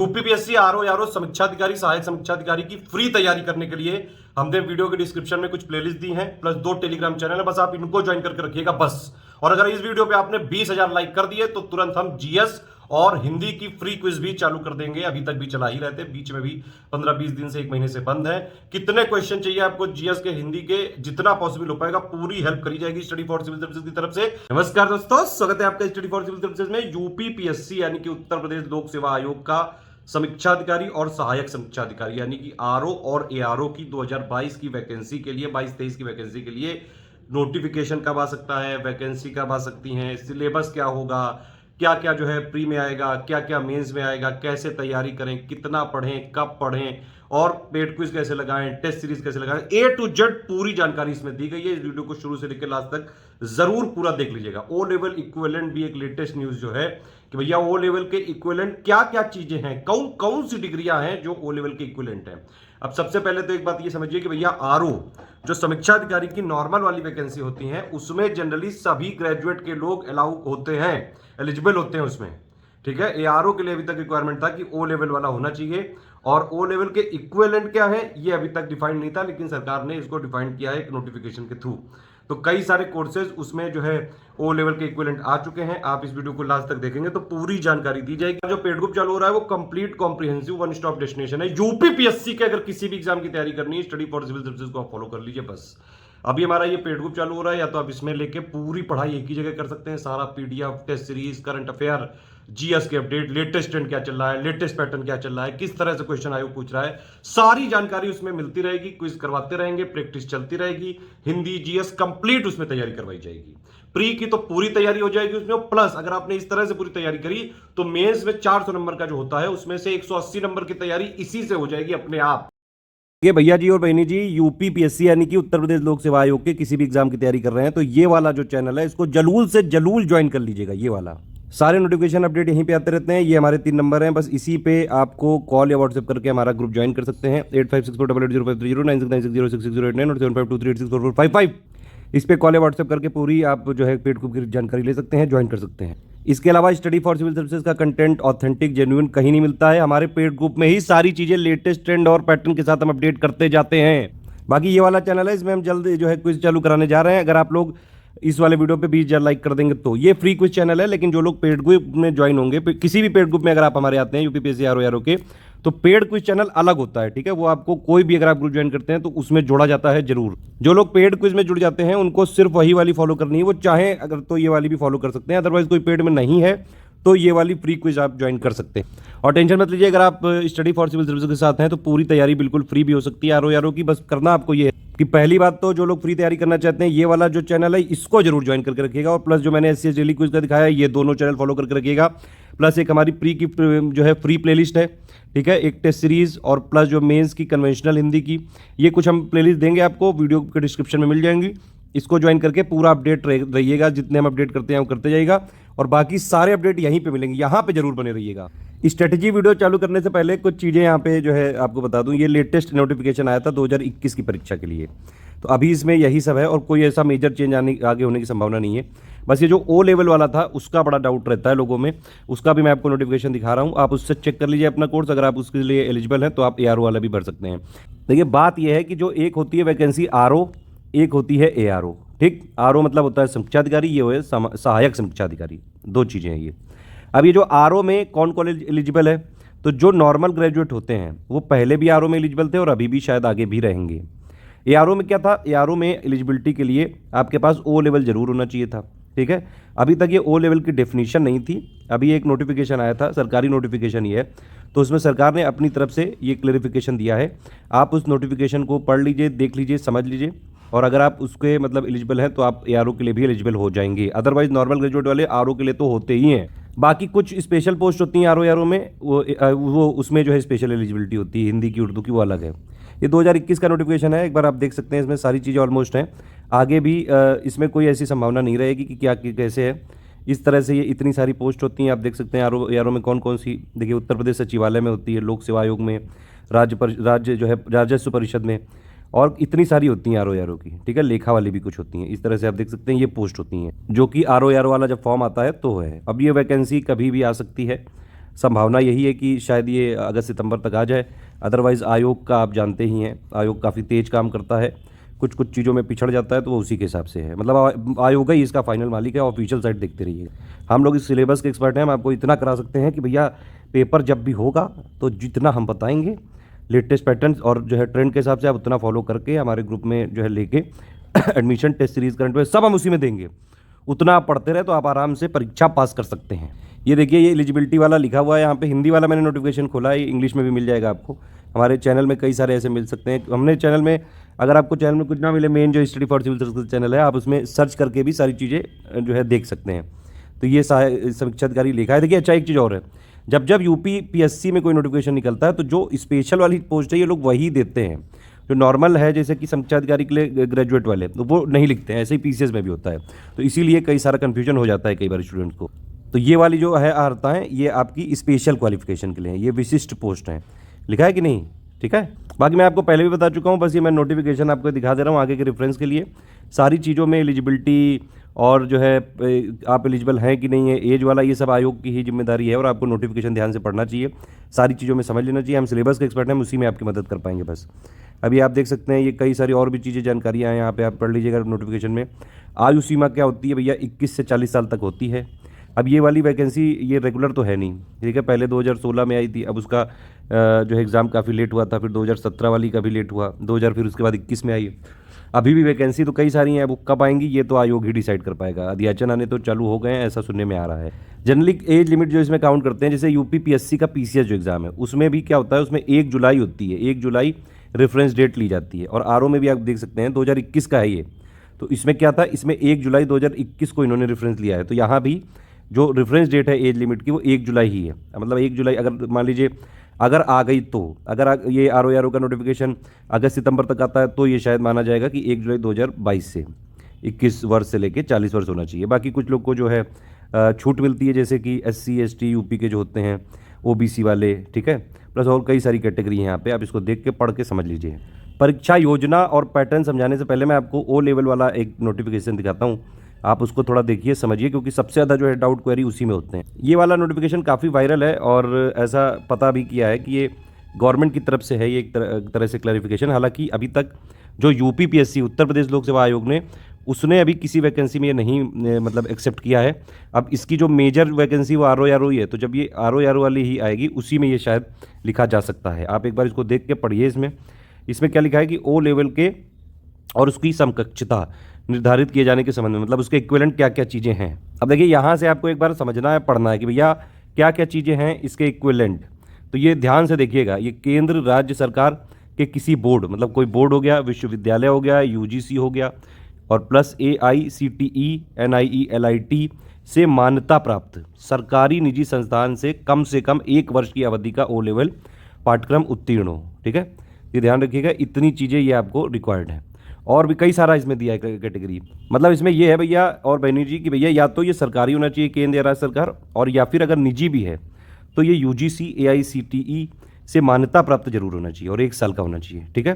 UPPSC RO समीक्षाधिकारी सहायक समीक्षाधिकारी की free तैयारी करने के लिए हमने वीडियो के डिस्क्रिप्शन में कुछ प्लेलिस्ट दी हैं, प्लस 2 टेलीग्राम चैनल है। बस आप इनको ज्वाइन करके रखिएगा बस। और अगर इस वीडियो पे आपने 20,000 लाइक कर दिए तो तुरंत हम जीएस और हिंदी की फ्री क्विज भी चालू कर देंगे। अभी तक भी चला ही रहते, बीच में भी 15-20 दिन से 1 महीने से बंद है। कितने क्वेश्चन चाहिए आपको जीएस के, हिंदी के, जितना पॉसिबल हो पाएगा पूरी हेल्प करी जाएगी स्टडी फॉर सिविल सर्विसेज की तरफ से। नमस्कार दोस्तों, स्वागत है आपका स्टडी फॉर सिविल सर्विसेज में। यूपीपीएससी यानी कि उत्तर प्रदेश लोक सेवा आयोग का समीक्षाधिकारी और सहायक समीक्षाधिकारी यानी कि आरओ और एआरओ की 2022 की वैकेंसी के लिए, 22-23 की वैकेंसी के लिए नोटिफिकेशन कब आ सकता है, वैकेंसी कब आ सकती हैं, सिलेबस क्या होगा, क्या क्या जो है प्री में आएगा, क्या क्या मेंस में आएगा, कैसे तैयारी करें, कितना पढ़ें, कब पढ़ें और पेड क्विज कैसे लगाएं, टेस्ट सीरीज कैसे लगाएं, ए टू जेड पूरी जानकारी इसमें दी गई है। इस वीडियो को शुरू से लेकर लास्ट तक जरूर पूरा देख लीजिएगा। ओ लेवल इक्विवेलेंट भी एक लेटेस्ट न्यूज जो है कि भैया ओ लेवल के इक्विवेलेंट क्या क्या चीजें हैं, कौन कौन सी डिग्रियां हैं जो ओ लेवल के इक्विवेलेंट हैं। अब सबसे पहले तो एक बात ये समझिए कि भैया आरओ जो समीक्षाधिकारी की नॉर्मल वाली वैकेंसी होती है उसमें जनरली सभी ग्रेजुएट के लोग अलाउ होते हैं, एलिजिबल होते हैं उसमें, ठीक है। एआरओ के लिए अभी तक रिक्वायरमेंट था कि ओ लेवल वाला होना चाहिए, और ओ लेवल के इक्विवेलेंट क्या है ये अभी तक डिफाइंड नहीं था, लेकिन सरकार ने इसको डिफाइंड किया है एक नोटिफिकेशन के थ्रू। तो कई सारे कोर्सेज उसमें जो है ओ लेवल के इक्विवेलेंट आ चुके हैं। आप इस वीडियो को लास्ट तक देखेंगे तो पूरी जानकारी दी जाएगी। जो पेड ग्रुप चालू हो रहा है वो complete comprehensive one stop destination है यूपीपीएससी के। अगर किसी भी एग्जाम की तैयारी करनी है, स्टडी फॉर सिविल सर्विसेज को आप फॉलो कर लीजिए बस। अभी हमारा ये पेड ग्रुप चालू हो रहा है, या तो आप इसमें लेके पूरी पढ़ाई एक ही जगह कर सकते हैं, सारा PDF, test series, current affair, GS के अपडेट, लेटेस्ट ट्रेंड क्या चल रहा है, लेटेस्ट पैटर्न क्या चल रहा है, किस तरह से क्वेश्चन आयोग पूछ रहा है, सारी जानकारी उसमें मिलती रहेगी। क्विज करवाते रहेंगे, प्रैक्टिस चलती रहेगी, हिंदी जीएस कंप्लीट उसमें तैयारी करवाई जाएगी। प्री की तो पूरी तैयारी हो जाएगी उसमें, प्लस अगर आपने इस तरह से पूरी तैयारी करी तो मेंस में 400 नंबर का जो होता है उसमें से 180 नंबर की तैयारी इसी से हो जाएगी अपने आप। ये भैया जी और बहनी जी यूपीपीएससी यानी कि उत्तर प्रदेश लोक सेवा आयोग के किसी भी एग्जाम की तैयारी कर रहे हैं तो ये वाला जो चैनल है इसको जलूल से जलूल ज्वाइन कर लीजिएगा। ये वाला सारे नोटिफिकेशन अपडेट यहीं पे आते रहते हैं। ये हमारे 3 नंबर हैं, बस इसी पे आपको कॉल या व्हाट्सएप करके हमारा ग्रुप ज्वाइन कर सकते हैं। 8564880530 9696066089 और 7523864455। इस पे कॉल या व्हाट्सएप करके पूरी आप जो है पेड ग्रुप की जानकारी ले सकते हैं, ज्वाइन कर सकते हैं। इसके अलावा स्टडी फॉर सिविल सर्विसेज का कंटेंट ऑथेंटिक जेन्युइन कहीं नहीं मिलता है। हमारे पेड ग्रुप में ही सारी चीजें लेटेस्ट ट्रेंड और पैटर्न के साथ हम अपडेट करते जाते हैं। बाकी ये वाला चैनल है, इसमें हम जल्द जो है क्विज चालू कराने जा रहे हैं। अगर आप लोग इस वाले वीडियो पे 20,000 लाइक कर देंगे तो ये फ्री क्विज चैनल है, लेकिन जो लोग पेड ग्रुप में ज्वाइन होंगे, किसी भी पेड ग्रुप में अगर आप हमारे आते हैं यूपीपीएससी आरओ के, तो पेड क्विज चैनल अलग होता है, ठीक है। वो आपको कोई भी अगर आप ग्रुप ज्वाइन करते हैं तो उसमें जोड़ा जाता है जरूर। जो लोग पेड क्विज में जुड़ जाते हैं उनको सिर्फ वही वाली फॉलो करनी है, वो चाहे अगर तो ये वाली भी फॉलो कर सकते हैं, अदरवाइज कोई पेड में नहीं है तो ये वाली फ्री क्विज आप ज्वाइन कर सकते हैं। और टेंशन मत लीजिए, अगर आप स्टडी फॉर सिविल सर्विसेज के साथ हैं तो पूरी तैयारी बिल्कुल फ्री भी हो सकती है आरओ की। बस करना आपको ये है कि पहली बात तो जो लोग फ्री तैयारी करना चाहते हैं ये वाला जो चैनल है इसको जरूर ज्वाइन करके रखिएगा, और प्लस जो मैंने एससीएस डेली क्विज का दिखाया है ये दोनों चैनल फॉलो करके रखिएगा। प्लस एक हमारी प्री की जो है फ्री प्लेलिस्ट है, ठीक है, एक टेस्ट सीरीज और प्लस जो मेंस की कन्वेंशनल हिंदी की, ये कुछ हम प्लेलिस्ट देंगे आपको, वीडियो के डिस्क्रिप्शन में मिल जाएंगी। इसको ज्वाइन करके पूरा अपडेट रहिएगा, जितने हम अपडेट करते हैं वो करते जाइएगा, और बाकी सारे अपडेट यहीं पे मिलेंगे, यहाँ पे जरूर बने रहिएगा। स्ट्रेटजी वीडियो चालू करने से पहले कुछ चीज़ें यहाँ पे जो है आपको बता दूं। ये लेटेस्ट नोटिफिकेशन आया था 2021 की परीक्षा के लिए, तो अभी इसमें यही सब है और कोई ऐसा मेजर चेंज आगे होने की संभावना नहीं है। बस ये जो ओ लेवल वाला था उसका बड़ा डाउट रहता है लोगों में, उसका भी मैं आपको नोटिफिकेशन दिखा रहा हूँ, आप उससे चेक कर लीजिए अपना कोर्स। अगर आप उसके लिए एलिजिबल हैं तो आप एआरओ वाला भी भर सकते हैं। देखिए बात यह है कि जो एक होती है वैकेंसी आरओ, एक होती है एआरओ, ठीक। आरओ मतलब होता है समीक्षाधिकारी, ये हो सहायक समीक्षाधिकारी, 2 चीज़ें हैं ये। अब ये जो आरओ में कौन कौन एलिजिबल है, तो जो नॉर्मल ग्रेजुएट होते हैं वो पहले भी आरओ में एलिजिबल थे और अभी भी शायद आगे भी रहेंगे। एआरओ में क्या था, एआरओ में एलिजिबिलिटी के लिए आपके पास ओ लेवल जरूर होना चाहिए था, ठीक है। अभी तक ये ओ लेवल की डेफिनेशन नहीं थी, अभी एक नोटिफिकेशन आया था, सरकारी नोटिफिकेशन ये है, तो उसमें सरकार ने अपनी तरफ से ये क्लैरिफिकेशन दिया है। आप उस नोटिफिकेशन को पढ़ लीजिए, देख लीजिए, समझ लीजिए, और अगर आप उसके मतलब एलिजिबल हैं तो आप एआरओ के लिए भी एलिजिबल हो जाएंगे। अदरवाइज नॉर्मल ग्रेजुएट वाले आरओ के लिए तो होते ही हैं। बाकी कुछ स्पेशल पोस्ट होती हैं आरओ में, वो उसमें जो है स्पेशल एलिजिबिलिटी होती है, हिंदी की, उर्दू की, वो अलग है। ये 2021 का नोटिफिकेशन है, एक बार आप देख सकते हैं, इसमें सारी चीज़ें ऑलमोस्ट हैं। आगे भी इसमें कोई ऐसी संभावना नहीं रहेगी कि क्या कैसे है। इस तरह से ये इतनी सारी पोस्ट होती हैं, आप देख सकते हैं आरओ में कौन कौन सी। देखिए उत्तर प्रदेश सचिवालय में होती है, लोक सेवा आयोग में, राज्य जो है राजस्व परिषद में, और इतनी सारी होती हैं आरओ की, ठीक है। लेखा वाली भी कुछ होती हैं। इस तरह से आप देख सकते हैं ये पोस्ट होती हैं, जो कि आरओ वाला जब फॉर्म आता है तो है। अब ये वैकेंसी कभी भी आ सकती है, संभावना यही है कि शायद ये अगस्त सितंबर तक आ जाए। अदरवाइज़ आयोग का आप जानते ही हैं, आयोग काफ़ी तेज़ काम करता है, कुछ कुछ चीज़ों में पिछड़ जाता है तो वो उसी के हिसाब से है। मतलब आयोग ही इसका फाइनल मालिक है। ऑफिशियल साइट देखते रहिए। हम लोग इस सिलेबस के एक्सपर्ट हैं, हम आपको इतना करा सकते हैं कि भैया पेपर जब भी होगा तो जितना हम बताएंगे लेटेस्ट पैटर्न और जो है ट्रेंड के हिसाब से आप उतना फॉलो करके हमारे ग्रुप में जो है लेके admission, test series, current affair सब हम उसी में देंगे। उतना आप पढ़ते रहे तो आप आराम से परीक्षा पास कर सकते हैं। ये देखिए, ये एलिजिबिलिटी वाला लिखा हुआ है यहाँ पे। हिंदी वाला मैंने नोटिफिकेशन खोला है, इंग्लिश में भी मिल जाएगा आपको। हमारे चैनल में कई सारे ऐसे मिल सकते हैं। हमने चैनल में, अगर आपको चैनल में कुछ ना मिले, मेन जो study for civil service channel है, आप उसमें सर्च करके भी सारी चीज़ें जो है देख सकते हैं। तो ये समीक्षा अधिकारी लिखा है। देखिए, अच्छा एक चीज़ और है, जब जब यूपी पीएससी में कोई नोटिफिकेशन निकलता है तो जो स्पेशल वाली पोस्ट है ये लोग वही देते हैं। जो नॉर्मल है, जैसे कि समीक्षा अधिकारी के लिए ग्रेजुएट वाले, तो वो नहीं लिखते हैं। ऐसे ही पीसीएस में भी होता है। तो इसीलिए कई सारा कन्फ्यूजन हो जाता है कई बार स्टूडेंट्स को। तो ये वाली जो है अर्हता है, ये आपकी स्पेशल क्वालिफिकेशन के लिए है, ये विशिष्ट पोस्ट हैं। लिखा है कि नहीं? ठीक है। बाकी मैं आपको पहले भी बता चुका हूँ, बस ये मैं नोटिफिकेशन आपको दिखा दे रहा हूँ आगे के रेफरेंस के लिए। सारी चीज़ों में एलिजिबिलिटी और जो है आप एलिजिबल हैं कि नहीं है, एज वाला, ये सब आयोग की ही जिम्मेदारी है और आपको नोटिफिकेशन ध्यान से पढ़ना चाहिए, सारी चीज़ों में समझ लेना चाहिए। हम सिलेबस के एक्सपर्ट हैं, हम उसी में आपकी मदद कर पाएंगे बस। अभी आप देख सकते हैं ये कई सारी और भी चीज़ें, जानकारियाँ हैं यहाँ पे, आप पढ़ लीजिएगा नोटिफिकेशन में। आयु सीमा क्या होती है भैया? 21 से 40 साल तक होती है। अब ये वाली वैकेंसी ये रेगुलर तो है नहीं, ठीक है। पहले 2016 में आई थी, अब उसका जो है एग्ज़ाम काफ़ी लेट हुआ था, फिर 2017 वाली का भी लेट हुआ, 2000 फिर उसके बाद 21 में आई। अभी भी वैकेंसी तो कई सारी हैं, अब कब आएंगी ये तो आयोग ही डिसाइड कर पाएगा। अध्याचन आने तो चालू हो गए हैं, ऐसा सुनने में आ रहा है। जनरली एज लिमिट जो इसमें काउंट करते हैं, जैसे यूपी पीएससी का पीसीएस जो एग्ज़ाम है, उसमें भी क्या होता है, उसमें 1 जुलाई होती है, 1 जुलाई रेफरेंस डेट ली जाती है। और आरओ में भी आप देख सकते हैं 2021 का है ये। तो इसमें क्या था, इसमें 1 जुलाई 2021 को इन्होंने रेफरेंस लिया है। तो यहाँ भी जो रेफरेंस डेट है एज लिमिट की, वो 1 जुलाई ही है। मतलब 1 जुलाई अगर मान लीजिए अगर आ गई तो, अगर ये आरओ का नोटिफिकेशन अगस्त सितंबर तक आता है तो ये शायद माना जाएगा कि 1 जुलाई 2022 से 21 वर्ष से लेके 40 वर्ष होना चाहिए। बाकी कुछ लोग को जो है छूट मिलती है, जैसे कि SC ST यूपी के जो होते हैं, OBC वाले, ठीक है। प्लस और कई सारी कैटेगरी हैं यहाँ पे, आप इसको देख के पढ़ के समझ लीजिए। परीक्षा योजना और पैटर्न समझाने से पहले मैं आपको O लेवल वाला एक नोटिफिकेशन दिखाता हूँ, आप उसको थोड़ा देखिए, समझिए, क्योंकि सबसे ज़्यादा जो है डाउट क्वेरी उसी में होते हैं। ये वाला नोटिफिकेशन काफ़ी वायरल है और ऐसा पता भी किया है कि ये गवर्नमेंट की तरफ से है, ये एक तरह से क्लैरिफिकेशन। हालांकि अभी तक जो यूपी पीएससी, उत्तर प्रदेश लोक सेवा आयोग ने, उसने अभी किसी वैकेंसी में ये नहीं मतलब एक्सेप्ट किया है। अब इसकी जो मेजर वैकेंसी वो आरओ ही है, तो जब ये आरओ वाली ही आएगी उसी में ये शायद लिखा जा सकता है। आप एक बार इसको देख के पढ़िए। इसमें क्या लिखा है कि O लेवल के और उसकी समकक्षता निर्धारित किए जाने के संबंध में, मतलब उसके इक्विवेलेंट क्या क्या चीज़ें हैं। अब देखिए, यहाँ से आपको एक बार समझना है, पढ़ना है कि भैया क्या क्या चीज़ें हैं इसके इक्विवेलेंट। तो ये ध्यान से देखिएगा, ये केंद्र राज्य सरकार के किसी बोर्ड, मतलब कोई बोर्ड हो गया, विश्वविद्यालय हो गया, UGC हो गया, और प्लस AICTE NIELIT से मान्यता प्राप्त सरकारी निजी संस्थान से कम 1 वर्ष की अवधि का O लेवल पाठ्यक्रम उत्तीर्ण हो, ठीक है। ये ध्यान रखिएगा, इतनी चीज़ें ये आपको रिक्वायर्ड है। और भी कई सारा इसमें दिया है कैटेगरी। मतलब इसमें ये है भैया और बहनी जी कि भैया या तो ये सरकारी होना चाहिए, केंद्र या राज्य सरकार, और या फिर अगर निजी भी है तो ये UGC AICTE से मान्यता प्राप्त जरूर होना चाहिए और 1 साल का होना चाहिए, ठीक है।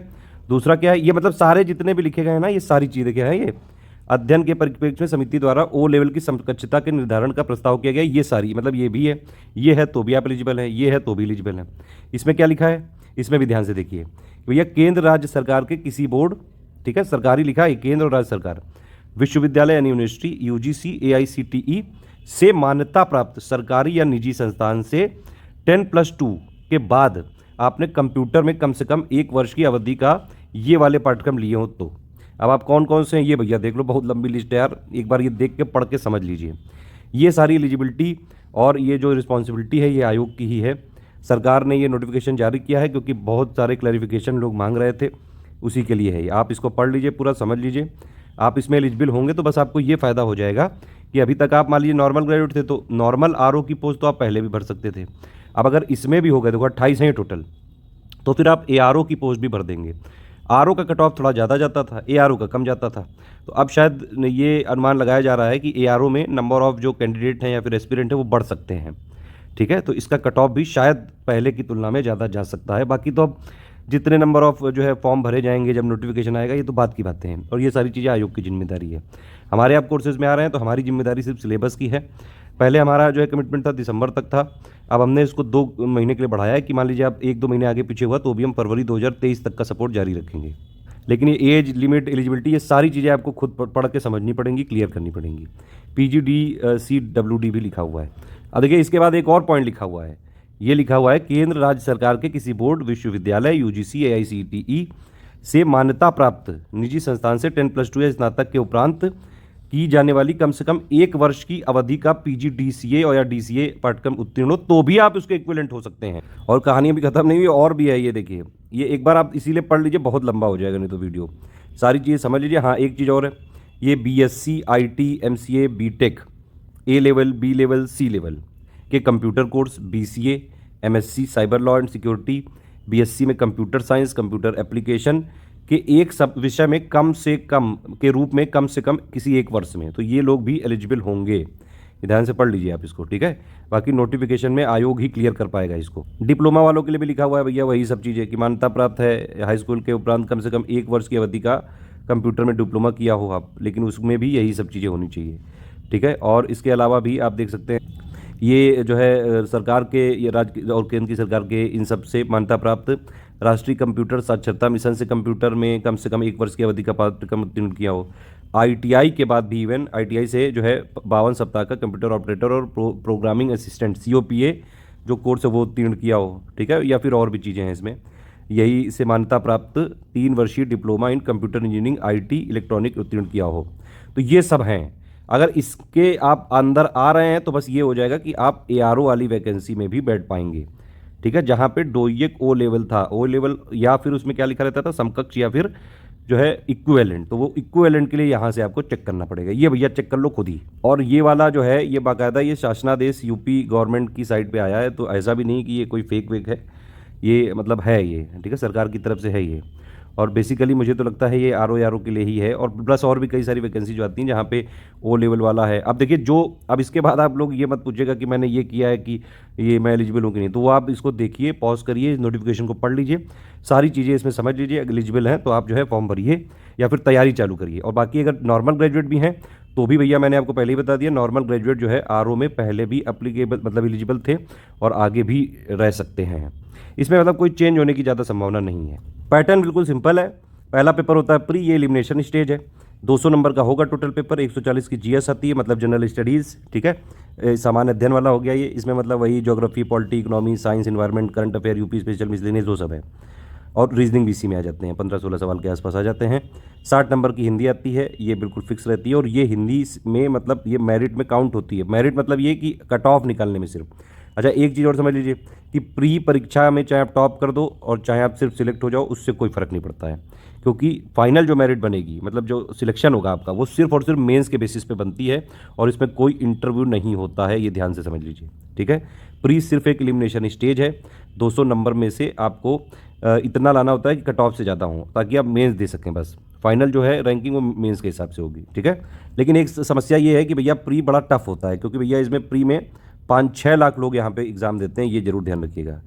दूसरा क्या है, ये मतलब सारे जितने भी लिखे गए हैं ना, ये सारी चीज़ें क्या है, ये अध्ययन के परिप्रेक्ष्य में समिति द्वारा O लेवल की समकक्षता के निर्धारण का प्रस्ताव किया गया। ये सारी, मतलब ये भी है, ये है तो भी आप एलिजिबल है, ये है तो भी एलिजिबल है। इसमें क्या लिखा है, इसमें भी ध्यान से देखिए भैया, केंद्र राज्य सरकार के किसी बोर्ड, ठीक है, सरकारी लिखा है, केंद्र और राज्य सरकार, विश्वविद्यालय यानी यूनिवर्सिटी, UGC AICTE से मान्यता प्राप्त सरकारी या निजी संस्थान से 10+2 के बाद आपने कंप्यूटर में कम से कम 1 वर्ष की अवधि का ये वाले पाठ्यक्रम लिए हो तो। अब आप कौन कौन से हैं ये भैया देख लो, बहुत लंबी लिस्ट है यार, एक बार ये देख के पढ़ के समझ लीजिए। ये सारी एलिजिबिलिटी और ये जो रिस्पॉन्सिबिलिटी है ये आयोग की ही है। सरकार ने ये नोटिफिकेशन जारी किया है क्योंकि बहुत सारे क्लैरिफिकेशन लोग मांग रहे थे, उसी के लिए है। आप इसको पढ़ लीजिए, पूरा समझ लीजिए। आप इसमें एलिजिबल होंगे तो बस आपको ये फ़ायदा हो जाएगा कि अभी तक आप मान लीजिए नॉर्मल ग्रेजुएट थे तो नॉर्मल आरओ की पोस्ट तो आप पहले भी भर सकते थे। अब अगर इसमें भी हो गए, देखो 28 हैं टोटल, तो फिर आप ARO की पोस्ट भी भर देंगे। आरओ का कट ऑफ थोड़ा ज़्यादा जाता था, ARO का कम जाता था। तो अब शायद ये अनुमान लगाया जा रहा है कि ARO में नंबर ऑफ जो कैंडिडेट हैं या फिर एस्पिरेंट हैं वो बढ़ सकते हैं, ठीक है। तो इसका कट ऑफ भी शायद पहले की तुलना में ज़्यादा जा सकता है। बाकी तो अब जितने नंबर ऑफ जो है फॉर्म भरे जाएंगे जब नोटिफिकेशन आएगा, ये तो बात की बातें हैं, और ये सारी चीज़ें आयोग की जिम्मेदारी है। हमारे आप कोर्सेज में आ रहे हैं तो हमारी जिम्मेदारी सिर्फ सिलेबस की है। पहले हमारा जो है कमिटमेंट था दिसंबर तक था, अब हमने इसको 2 महीने के लिए बढ़ाया है कि मान लीजिए आप 1-2 महीने आगे पीछे हुआ तो भी हम फरवरी 2023 तक का सपोर्ट जारी रखेंगे। लेकिन ये एज लिमिट, एलिजिबिलिटी, ये सारी चीज़ें आपको खुद पढ़ के समझनी पड़ेंगी, क्लियर करनी पड़ेंगी। PGDCWD भी लिखा हुआ है। अब देखिए इसके बाद एक और पॉइंट लिखा हुआ है, ये लिखा हुआ है केंद्र राज्य सरकार के किसी बोर्ड, विश्वविद्यालय, UGC, AICTE से मान्यता प्राप्त निजी संस्थान से 10+2 या स्नातक के उपरांत की जाने वाली कम से कम 1 वर्ष की अवधि का PGDCA और या DCA पाठ्यक्रम उत्तीर्ण हो तो भी आप उसके इक्विवेलेंट हो सकते हैं। और कहानी अभी खत्म नहीं हुई, और भी है ये। देखिए ये एक बार आप इसीलिए पढ़ लीजिए, बहुत लंबा हो जाएगा नहीं तो वीडियो, सारी चीज़ें समझ लीजिए। हाँ, एक चीज़ और है, ये BSc, IT, MCA, BTech, A level, B level, C level के computer course, BCA, MSc cyber law and security, BSc में कंप्यूटर साइंस, कंप्यूटर एप्लीकेशन के एक सब विषय में कम से कम के रूप में कम से कम किसी 1 वर्ष में, तो ये लोग भी एलिजिबल होंगे। ध्यान से पढ़ लीजिए आप इसको, ठीक है। बाकी नोटिफिकेशन में आयोग ही क्लियर कर पाएगा इसको। डिप्लोमा वालों के लिए भी लिखा हुआ है भैया वही सब चीज़ें कि मान्यता प्राप्त है हाई स्कूल के उपरांत कम से कम 1 वर्ष की अवधि का कंप्यूटर में डिप्लोमा किया हो आप, लेकिन उसमें भी यही सब चीज़ें होनी चाहिए, ठीक है। और इसके अलावा भी आप देख सकते हैं ये जो है सरकार के, ये राज्य और केंद्र की सरकार के इन सब से मान्यता प्राप्त राष्ट्रीय कंप्यूटर साक्षरता मिशन से कंप्यूटर में कम से कम 1 वर्ष की अवधि का पाठ्यक्रम उत्तीर्ण किया हो। ITI के बाद भी इवन ITI से जो है 52 सप्ताह का कंप्यूटर ऑपरेटर और प्रोग्रामिंग असिस्टेंट COPA जो कोर्स है वो उत्तीर्ण किया हो, ठीक है। या फिर और भी चीज़ें हैं इसमें, यही से मान्यता प्राप्त 3 वर्षीय diploma in computer engineering IT electronic उत्तीर्ण किया हो, तो ये सब हैं। अगर इसके आप अंदर आ रहे हैं तो बस ये हो जाएगा कि आप ARO वाली वैकेंसी में भी बैठ पाएंगे, ठीक है। जहाँ पे डोइएक O लेवल था, O लेवल या फिर उसमें क्या लिखा रहता था समकक्ष या फिर जो है इक्विवेलेंट, तो वो इक्विवेलेंट के लिए यहाँ से आपको चेक करना पड़ेगा। ये भैया चेक कर लो खुद ही। और ये वाला जो है ये बाकायदा ये शासनादेश UP गवर्नमेंट की साइट पे आया है, तो ऐसा भी नहीं कि ये कोई फेक वेक है, ये मतलब है ये, ठीक है, सरकार की तरफ से है ये। और बेसिकली मुझे तो लगता है ये RO के लिए ही है, और प्लस और भी कई सारी वैकेंसी जो आती हैं जहाँ पे O लेवल वाला है। अब देखिए जो अब इसके बाद आप लोग ये मत पूछिएगा कि मैंने ये किया है कि ये मैं एलिजिबल हूँ कि नहीं, तो वो आप इसको देखिए, पॉज करिए, नोटिफिकेशन को पढ़ लीजिए, सारी चीज़ें इसमें समझ लीजिए, एलिजिबल हैं तो आप जो है फॉर्म भरिए या फिर तैयारी चालू करिए। और बाकी अगर नॉर्मल ग्रेजुएट भी हैं तो भी भैया मैंने आपको पहले ही बता दिया, नॉर्मल ग्रेजुएट जो है RO में पहले भी अप्लीकेबल मतलब एलिजिबल थे और आगे भी रह सकते हैं। इसमें मतलब कोई चेंज होने की ज़्यादा संभावना नहीं है। पैटर्न बिल्कुल सिंपल है। पहला पेपर होता है प्री, ये एलिमिनेशन स्टेज है, 200 नंबर का होगा टोटल पेपर, 140 की GS आती है मतलब जनरल स्टडीज़, ठीक है, सामान्य अध्ययन वाला हो गया ये। इसमें मतलब वही geography, polity, economy, science, environment, current affair, UP special miscellaneous वो सब है। और रीजनिंग BC में आ जाते हैं, 15-16 सवाल के आसपास आ जाते हैं। 60 नंबर की हिंदी आती है, ये बिल्कुल फिक्स रहती है, और ये हिंदी में मतलब ये मेरिट में काउंट होती है। मेरिट मतलब ये कि कट ऑफ निकालने में सिर्फ। अच्छा एक चीज़ और समझ लीजिए कि प्री परीक्षा में चाहे आप टॉप कर दो और चाहे आप सिर्फ सिलेक्ट हो जाओ, उससे कोई फ़र्क नहीं पड़ता है, क्योंकि फाइनल जो मेरिट बनेगी मतलब जो सिलेक्शन होगा आपका वो सिर्फ और सिर्फ मेंस के बेसिस पे बनती है, और इसमें कोई इंटरव्यू नहीं होता है, ये ध्यान से समझ लीजिए, ठीक है। प्री सिर्फ एक एलिमिनेशन स्टेज है, 200 नंबर में से आपको इतना लाना होता है कि कट ऑफ से ज़्यादा हो ताकि आप मेंस दे सकें, बस फाइनल जो है रैंकिंग वो मेंस के हिसाब से होगी, ठीक है। लेकिन एक समस्या ये है कि भैया प्री बड़ा टफ होता है, क्योंकि भैया इसमें प्री में 5-6 लाख लोग यहाँ पे एग्ज़ाम देते हैं, ये जरूर ध्यान रखिएगा।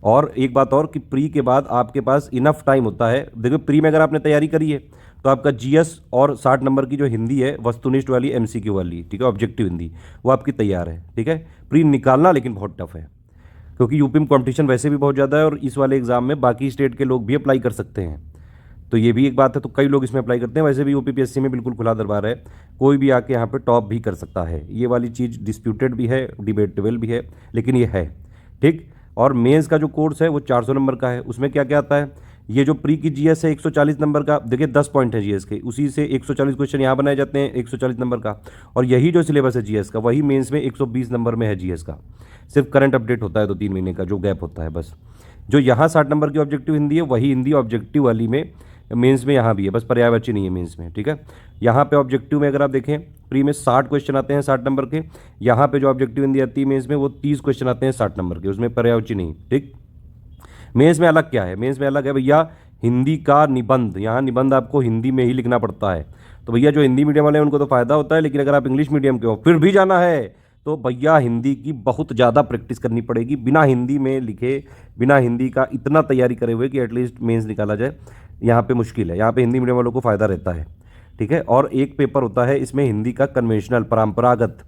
और एक बात और कि प्री के बाद आपके पास इनफ टाइम होता है। देखो प्री में अगर आपने तैयारी करी है तो आपका GS और 60 नंबर की जो हिंदी है वस्तुनिष्ठ वाली MCQ वाली, ठीक है, ऑब्जेक्टिव हिंदी, वो आपकी तैयार है, ठीक है। प्री निकालना लेकिन बहुत टफ है, क्योंकि UP में कॉम्पिटिशन वैसे भी बहुत ज़्यादा है, और इस वाले एग्ज़ाम में बाकी स्टेट के लोग भी अप्लाई कर सकते हैं, तो ये भी एक बात है। तो कई लोग इसमें अप्लाई करते हैं। वैसे भी UP PSC में बिल्कुल खुला दरबार है, कोई भी आके यहाँ पे टॉप भी कर सकता है। ये वाली चीज़ डिस्प्यूटेड भी है, डिबेटेबल भी है, लेकिन ये है, ठीक। और मेंस का जो कोर्स है वो 400 नंबर का है। उसमें क्या क्या आता है, ये जो प्री की GS है 140 नंबर का, देखिए 10 पॉइंट है GS के, उसी से 140 क्वेश्चन यहाँ बनाए जाते हैं 140 नंबर का, और यही जो सिलेबस है GS का वही मेंस में 120 नंबर में है GS का। सिर्फ करंट अपडेट होता है 2-3 महीने का जो गैप होता है बस। जो यहाँ 60 नंबर की ऑब्जेक्टिव हिंदी है वही हिंदी ऑब्जेक्टिव वाली में मेंस में यहाँ भी है, बस पर्यायवाची नहीं है मेंस में, ठीक है। यहाँ पे ऑब्जेक्टिव में अगर आप देखें प्री में 60 क्वेश्चन आते हैं 60 नंबर के, यहाँ पे जो ऑब्जेक्टिव हिंदी आती है मेंस में वो 30 क्वेश्चन आते हैं 60 नंबर के, उसमें पर्यायवाची नहीं, ठीक। मेंस में अलग क्या है, मेंस में अलग है भैया हिंदी का निबंध, यहाँ निबंध आपको हिंदी में ही लिखना पड़ता है। तो भैया जो हिंदी मीडियम वाले हैं उनको तो फ़ायदा होता है, लेकिन अगर आप इंग्लिश मीडियम के हो फिर भी जाना है तो भैया हिंदी की बहुत ज़्यादा प्रैक्टिस करनी पड़ेगी। बिना हिंदी में लिखे, बिना हिंदी का इतना तैयारी करे हुए कि एटलीस्ट मेंस निकाला जाए, यहाँ पे मुश्किल है। यहाँ पे हिंदी मीडियम वालों को फ़ायदा रहता है, ठीक है। और एक पेपर होता है इसमें हिंदी का कन्वेंशनल, परंपरागत,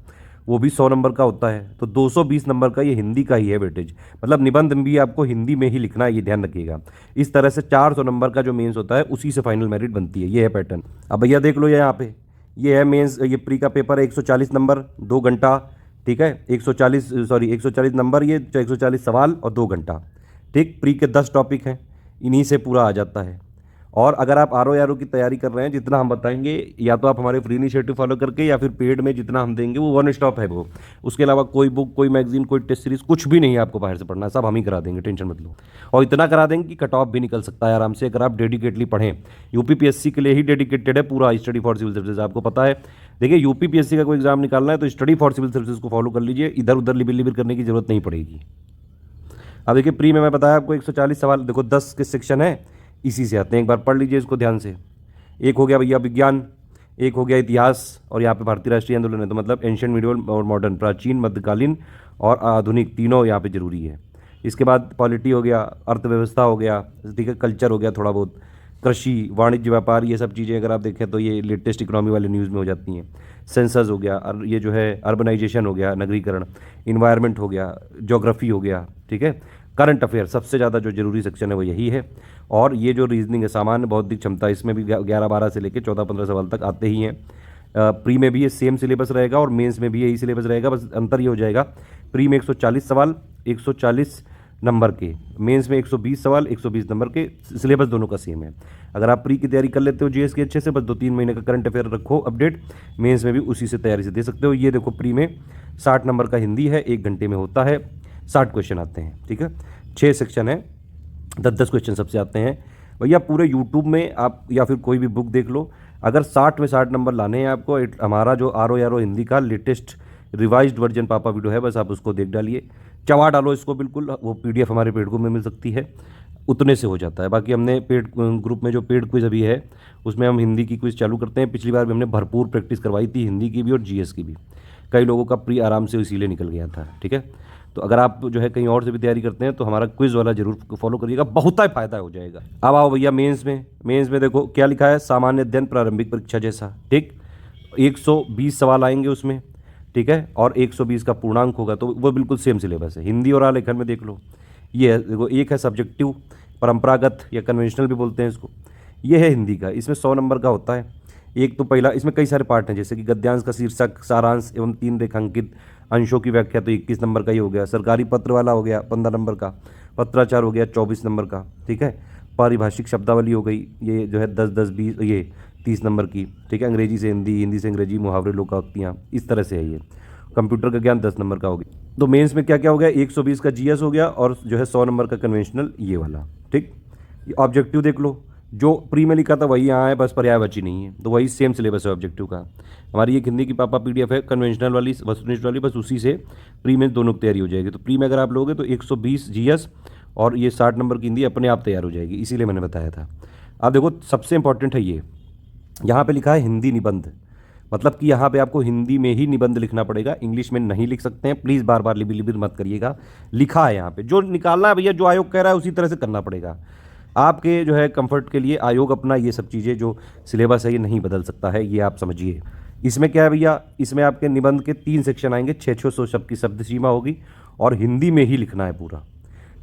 वो भी 100 नंबर का होता है, तो 220 नंबर का ये हिंदी का ही है वेटेज। मतलब निबंध भी आपको हिंदी में ही लिखना है, ये ध्यान रखिएगा। इस तरह से 400 नंबर का जो मेंस होता है उसी से फाइनल मेरिट बनती है, ये है पैटर्न। अब भैया देख लो ये यहाँ पे, ये है मेंस, ये प्री का पेपर है 140 नंबर 2 घंटा, ठीक है। 140 नंबर, ये 140 सवाल और 2 घंटा, ठीक। प्री के 10 टॉपिक हैं, इन्हीं से पूरा आ जाता है। और अगर आप आर की तैयारी कर रहे हैं, जितना हम बताएंगे, या तो आप हमारे फ्री इनिशिएटिव फॉलो करके, या फिर पेड में जितना हम देंगे वो वन स्टॉप है वो। उसके अलावा कोई बुक, कोई मैगजीन, कोई टेस्ट सीरीज कुछ भी नहीं है आपको बाहर से पढ़ना, सब हम ही करा देंगे, टेंशन मत लो। और इतना करा देंगे कि कट ऑफ भी निकल सकता है आराम से, अगर आप डेडिकेटली पढ़ें। यूपीपीएससी के लिए ही डेडिकेटेड है पूरा स्टडी फॉर सिविल सर्विसेज, आपको पता है। देखिए यूपीपीएससी का कोई एग्जाम निकालना है तो स्टडी फॉर सिविल सर्विसेज को फॉलो कर लीजिए, इधर उधर लिबिर करने की जरूरत नहीं पड़ेगी। अब देखिए प्री में मैं बताया आपको 140 सवाल, देखो 10 के सेक्शन है, इसी से आते हैं, एक बार पढ़ लीजिए इसको ध्यान से। एक हो गया भैया विज्ञान, एक हो गया इतिहास, और यहाँ पे भारतीय राष्ट्रीय आंदोलन है, तो मतलब एंशियंट, मिडिवल और मॉडर्न, प्राचीन, मध्यकालीन और आधुनिक, तीनों यहाँ पे जरूरी है। इसके बाद पॉलिटी हो गया, अर्थव्यवस्था हो गया, ठीक है, कल्चर हो गया थोड़ा बहुत, कृषि, वाणिज्य, व्यापार, ये सब चीज़ें अगर आप देखें तो ये लेटेस्ट इकोनॉमी वाले न्यूज़ में हो जाती हैं। सेंसस हो गया, और ये जो है अर्बनाइजेशन हो गया, नगरीकरण, इन्वायरमेंट हो गया, ज्योग्राफी हो गया, ठीक है। करंट अफेयर सबसे ज़्यादा जो जरूरी सेक्शन है वो यही है। और ये जो रीजनिंग है, सामान्य बौद्धिक क्षमता, इसमें भी 11-12 से लेकर 14-15 सवाल तक आते ही हैं। प्री में भी ये सेम सिलेबस रहेगा और मेंस में भी यही सिलेबस रहेगा, बस अंतर ये हो जाएगा, प्री में 140 सवाल 140 नंबर के, मेंस में 120 सवाल 120 नंबर के, सिलेबस दोनों का सेम है। अगर आप प्री की तैयारी कर लेते हो जीएस की अच्छे से, बस 2-3 महीने का करंट अफेयर रखो अपडेट, मेंस में भी उसी से तैयारी से दे सकते हो। ये देखो प्री में 60 नंबर का हिंदी है, 1 घंटे में होता है, 60 क्वेश्चन आते हैं, ठीक है। 6 सेक्शन है, 10-10 क्वेश्चन सबसे आते हैं भैया। पूरे यूट्यूब में आप या फिर कोई भी बुक देख लो, अगर 60 में 60 नंबर लाने हैं आपको, हमारा जो आर हिंदी का लेटेस्ट रिवाइज्ड वर्जन पापा वीडियो है, बस आप उसको देख डालिए, चबा डालो इसको बिल्कुल, वो पीडीएफ हमारे पेड ग्रुप में मिल सकती है, उतने से हो जाता है। बाकी हमने पेड ग्रुप में जो पेड क्विज अभी है उसमें हम हिंदी की क्विज चालू करते हैं। पिछली बार भी हमने भरपूर प्रैक्टिस करवाई थी, हिंदी की भी और जीएस की भी। कई लोगों का प्री आराम से इसीलिए निकल गया था, ठीक है। तो अगर आप जो है कहीं और से भी तैयारी करते हैं तो हमारा क्विज वाला जरूर फॉलो करिएगा, बहुत ही फायदा हो जाएगा। अब आओ भैया मेंस में देखो क्या लिखा है, सामान्य अध्ययन प्रारंभिक परीक्षा जैसा, ठीक। 120 सवाल आएंगे उसमें, ठीक है, और 120 का पूर्णांक होगा, तो वो बिल्कुल सेम सिलेबस है। हिंदी और आलेखन में देख लो, ये है देखो, एक है सब्जेक्टिव, परंपरागत या कन्वेंशनल भी बोलते हैं इसको, ये है हिंदी का, इसमें 100 नंबर का होता है। एक तो पहला, इसमें कई सारे पार्ट हैं, जैसे कि गद्यांश का शीर्षक, सारांश एवं 3 रेखांकित अंशों की व्याख्या, तो 21 नंबर का ही हो गया। सरकारी पत्र वाला हो गया 15 नंबर का, पत्राचार हो गया 24 नंबर का, ठीक है। पारिभाषिक शब्दावली हो गई, ये जो है 10-10-20, ये 30 नंबर की, ठीक है। अंग्रेजी से हिंदी, हिंदी से अंग्रेजी, मुहावरे, लोकोक्तियाँ, इस तरह से है ये। कंप्यूटर का ज्ञान 10 नंबर का हो गया। तो मेंस में क्या क्या हो गया, 120 का जीएस हो गया, और जो है 100 नंबर का कन्वेंशनल, ये वाला, ठीक। ऑब्जेक्टिव देख लो, जो प्री में लिखा था वही यहाँ है, बस पर्यायवाची नहीं है, तो वही सेम सिलेबस है ऑब्जेक्टिव का। हमारी ये हिंदी की पापा पीडीएफ है, कन्वेंशनल वाली, वस्तुनिष्ठ वाली, बस उसी से प्री में दोनों की तैयारी हो जाएगी। तो प्री में अगर आप लोगे तो 120 जीएस और ये 60 नंबर की हिंदी अपने आप तैयार हो जाएगी, इसीलिए मैंने बताया था। आप देखो सबसे इंपॉर्टेंट है ये, यहाँ पे लिखा है हिंदी निबंध, मतलब कि यहाँ पे आपको हिंदी में ही निबंध लिखना पड़ेगा, इंग्लिश में नहीं लिख सकते हैं। प्लीज़ बार बार लिबिर मत करिएगा, लिखा है यहाँ पे, जो निकालना है भैया, जो आयोग कह रहा है उसी तरह से करना पड़ेगा। आपके जो है कंफर्ट के लिए आयोग अपना ये सब चीज़ें जो सिलेबस है ये नहीं बदल सकता है, ये आप समझिए। इसमें क्या है भैया, इसमें आपके निबंध के 3 सेक्शन आएंगे, 600 शब्द की शब्द सीमा होगी, और हिंदी में ही लिखना है पूरा,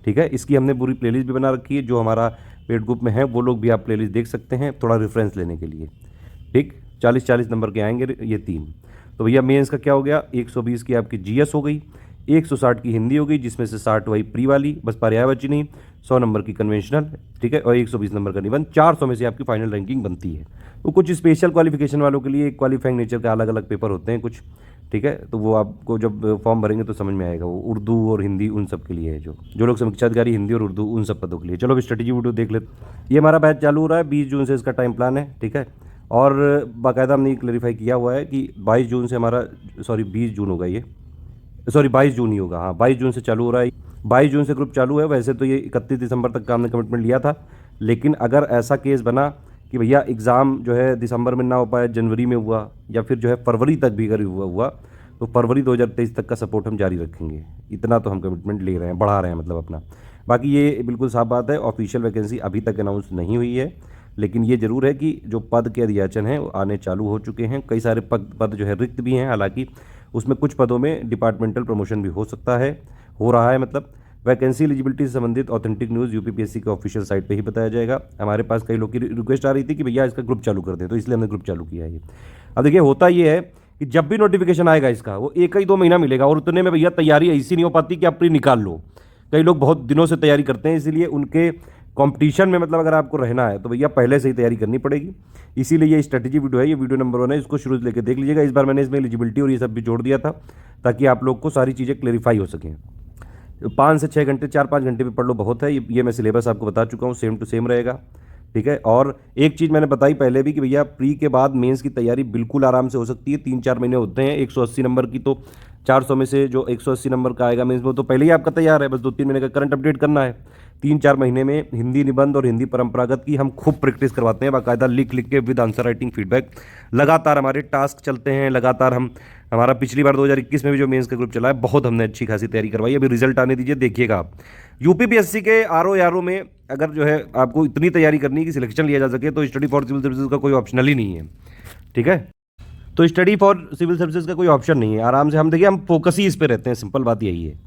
ठीक है। इसकी हमने पूरी प्लेलिस्ट भी बना रखी है, जो हमारा पेड ग्रुप में है वो लोग भी आप प्लेलिस्ट देख सकते हैं थोड़ा रेफरेंस लेने के लिए, ठीक। 40-40 नंबर के आएंगे ये 3। तो भैया मेंस का क्या हो गया, 120 की आपकी जीएस हो गई, 160 की हिंदी हो गई, जिसमें से 60 वही प्री वाली, बस पर्यायवाची नहीं, 100 नंबर की कन्वेंशनल, ठीक है, और 120 नंबर का निबंध। 400 में से आपकी फाइनल रैंकिंग बनती है। तो कुछ स्पेशल क्वालिफिकेशन वालों के लिए क्वालिफाइंग नेचर का अलग अलग पेपर होते हैं कुछ, ठीक है। तो वो आपको जब फॉर्म भरेंगे तो समझ में आएगा, वो उर्दू और हिंदी उन सब के लिए है, जो लोग समीक्षा अधिकारी हिंदी और उर्दू उन सब पदों के लिए। चलो अभी स्ट्रेटेजी वीडियो देख लेते। ये हमारा बैच चालू हो रहा है, 20 जून से इसका टाइम प्लान है, ठीक है। और बाकायदा हमने क्लैरिफाई किया हुआ है कि 22 जून से हमारा, 20 जून होगा ये, 22 जून ही होगा, हाँ 22 जून से चालू हो रहा है। 22 जून से ग्रुप चालू है। वैसे तो ये 31 दिसंबर तक का हमने कमिटमेंट लिया था, लेकिन अगर ऐसा केस बना कि भैया एग्ज़ाम जो है दिसंबर में ना हो पाए, जनवरी में हुआ, या फिर जो है फरवरी तक भी अगर हुआ तो फरवरी 2023 तक का सपोर्ट हम जारी रखेंगे। इतना तो हम कमिटमेंट ले रहे हैं, बढ़ा रहे हैं मतलब अपना। बाकी ये बिल्कुल साफ बात है, ऑफिशियल वैकेंसी अभी तक अनाउंस नहीं हुई है, लेकिन ये जरूर है कि जो पद के अधियाचन हैं वो आने चालू हो चुके हैं। कई सारे पद जो है रिक्त भी हैं, हालांकि उसमें कुछ पदों में डिपार्टमेंटल प्रमोशन भी हो सकता है, हो रहा है मतलब। वैकेंसी एलिजिबिलिटी से संबंधित ऑथेंटिक न्यूज़ यूपीपीएससी के ऑफिशियल साइट पे ही बताया जाएगा। हमारे पास कई लोग की रिक्वेस्ट आ रही थी कि भैया इसका ग्रुप चालू कर दें, तो इसलिए हमने ग्रुप चालू किया है ये। अब देखिए होता ये है कि जब भी नोटिफिकेशन आएगा इसका वो 1 ही 2 महीना मिलेगा, और उतने में भैया तैयारी ऐसी नहीं हो पाती कि आप प्री निकाल लो। कई लोग बहुत दिनों से तैयारी करते हैं, इसीलिए उनके कंपटीशन में मतलब अगर आपको रहना है तो भैया पहले से ही तैयारी करनी पड़ेगी। इसीलिए ये स्ट्रेटेजी वीडियो है, ये वीडियो नंबर 1 है, इसको शुरू से लेकर देख लीजिएगा। इस बार मैंने इसमें एलिजिबिलिटी और ये सब भी जोड़ दिया था ताकि आप लोग को सारी चीज़ें क्लेरिफाई हो सकें। 5 से 6 घंटे 4-5 घंटे भी पढ़ लो बहुत है। ये मैं सिलेबस आपको बता चुका हूँ, सेम टू सेम रहेगा, ठीक है। और एक चीज़ मैंने बताई पहले भी कि भैया प्री के बाद मेंस की तैयारी बिल्कुल आराम से हो सकती है। 3-4 महीने होते हैं, 180 नंबर की, तो 400 में से जो 180 नंबर का आएगा मेंस वो तो पहले ही आपका तैयार है, बस 2-3 महीने का करंट अपडेट करना है। 3-4 महीने में हिंदी निबंध और हिंदी परंपरागत की हम खूब प्रैक्टिस करवाते हैं, बाकायदा लिख लिख के विद आंसर राइटिंग फीडबैक। लगातार हमारे टास्क चलते हैं, लगातार हमारा पिछली बार 2021 में भी जो मेंस का ग्रुप चला है, बहुत हमने अच्छी खासी तैयारी करवाई। अभी रिजल्ट आने दीजिए, देखिएगा आप। यूपीपीएससी के आरओ में अगर जो है आपको इतनी तैयारी करनी है कि सिलेक्शन लिया जा सके, तो स्टडी फॉर सिविल सर्विसेज का कोई ऑप्शनल ही नहीं है, ठीक है। तो स्टडी फॉर सिविल सर्विसेज का कोई ऑप्शन नहीं है। आराम से हम देखिए, हम फोकस ही इस पे रहते हैं, सिंपल बात यही है।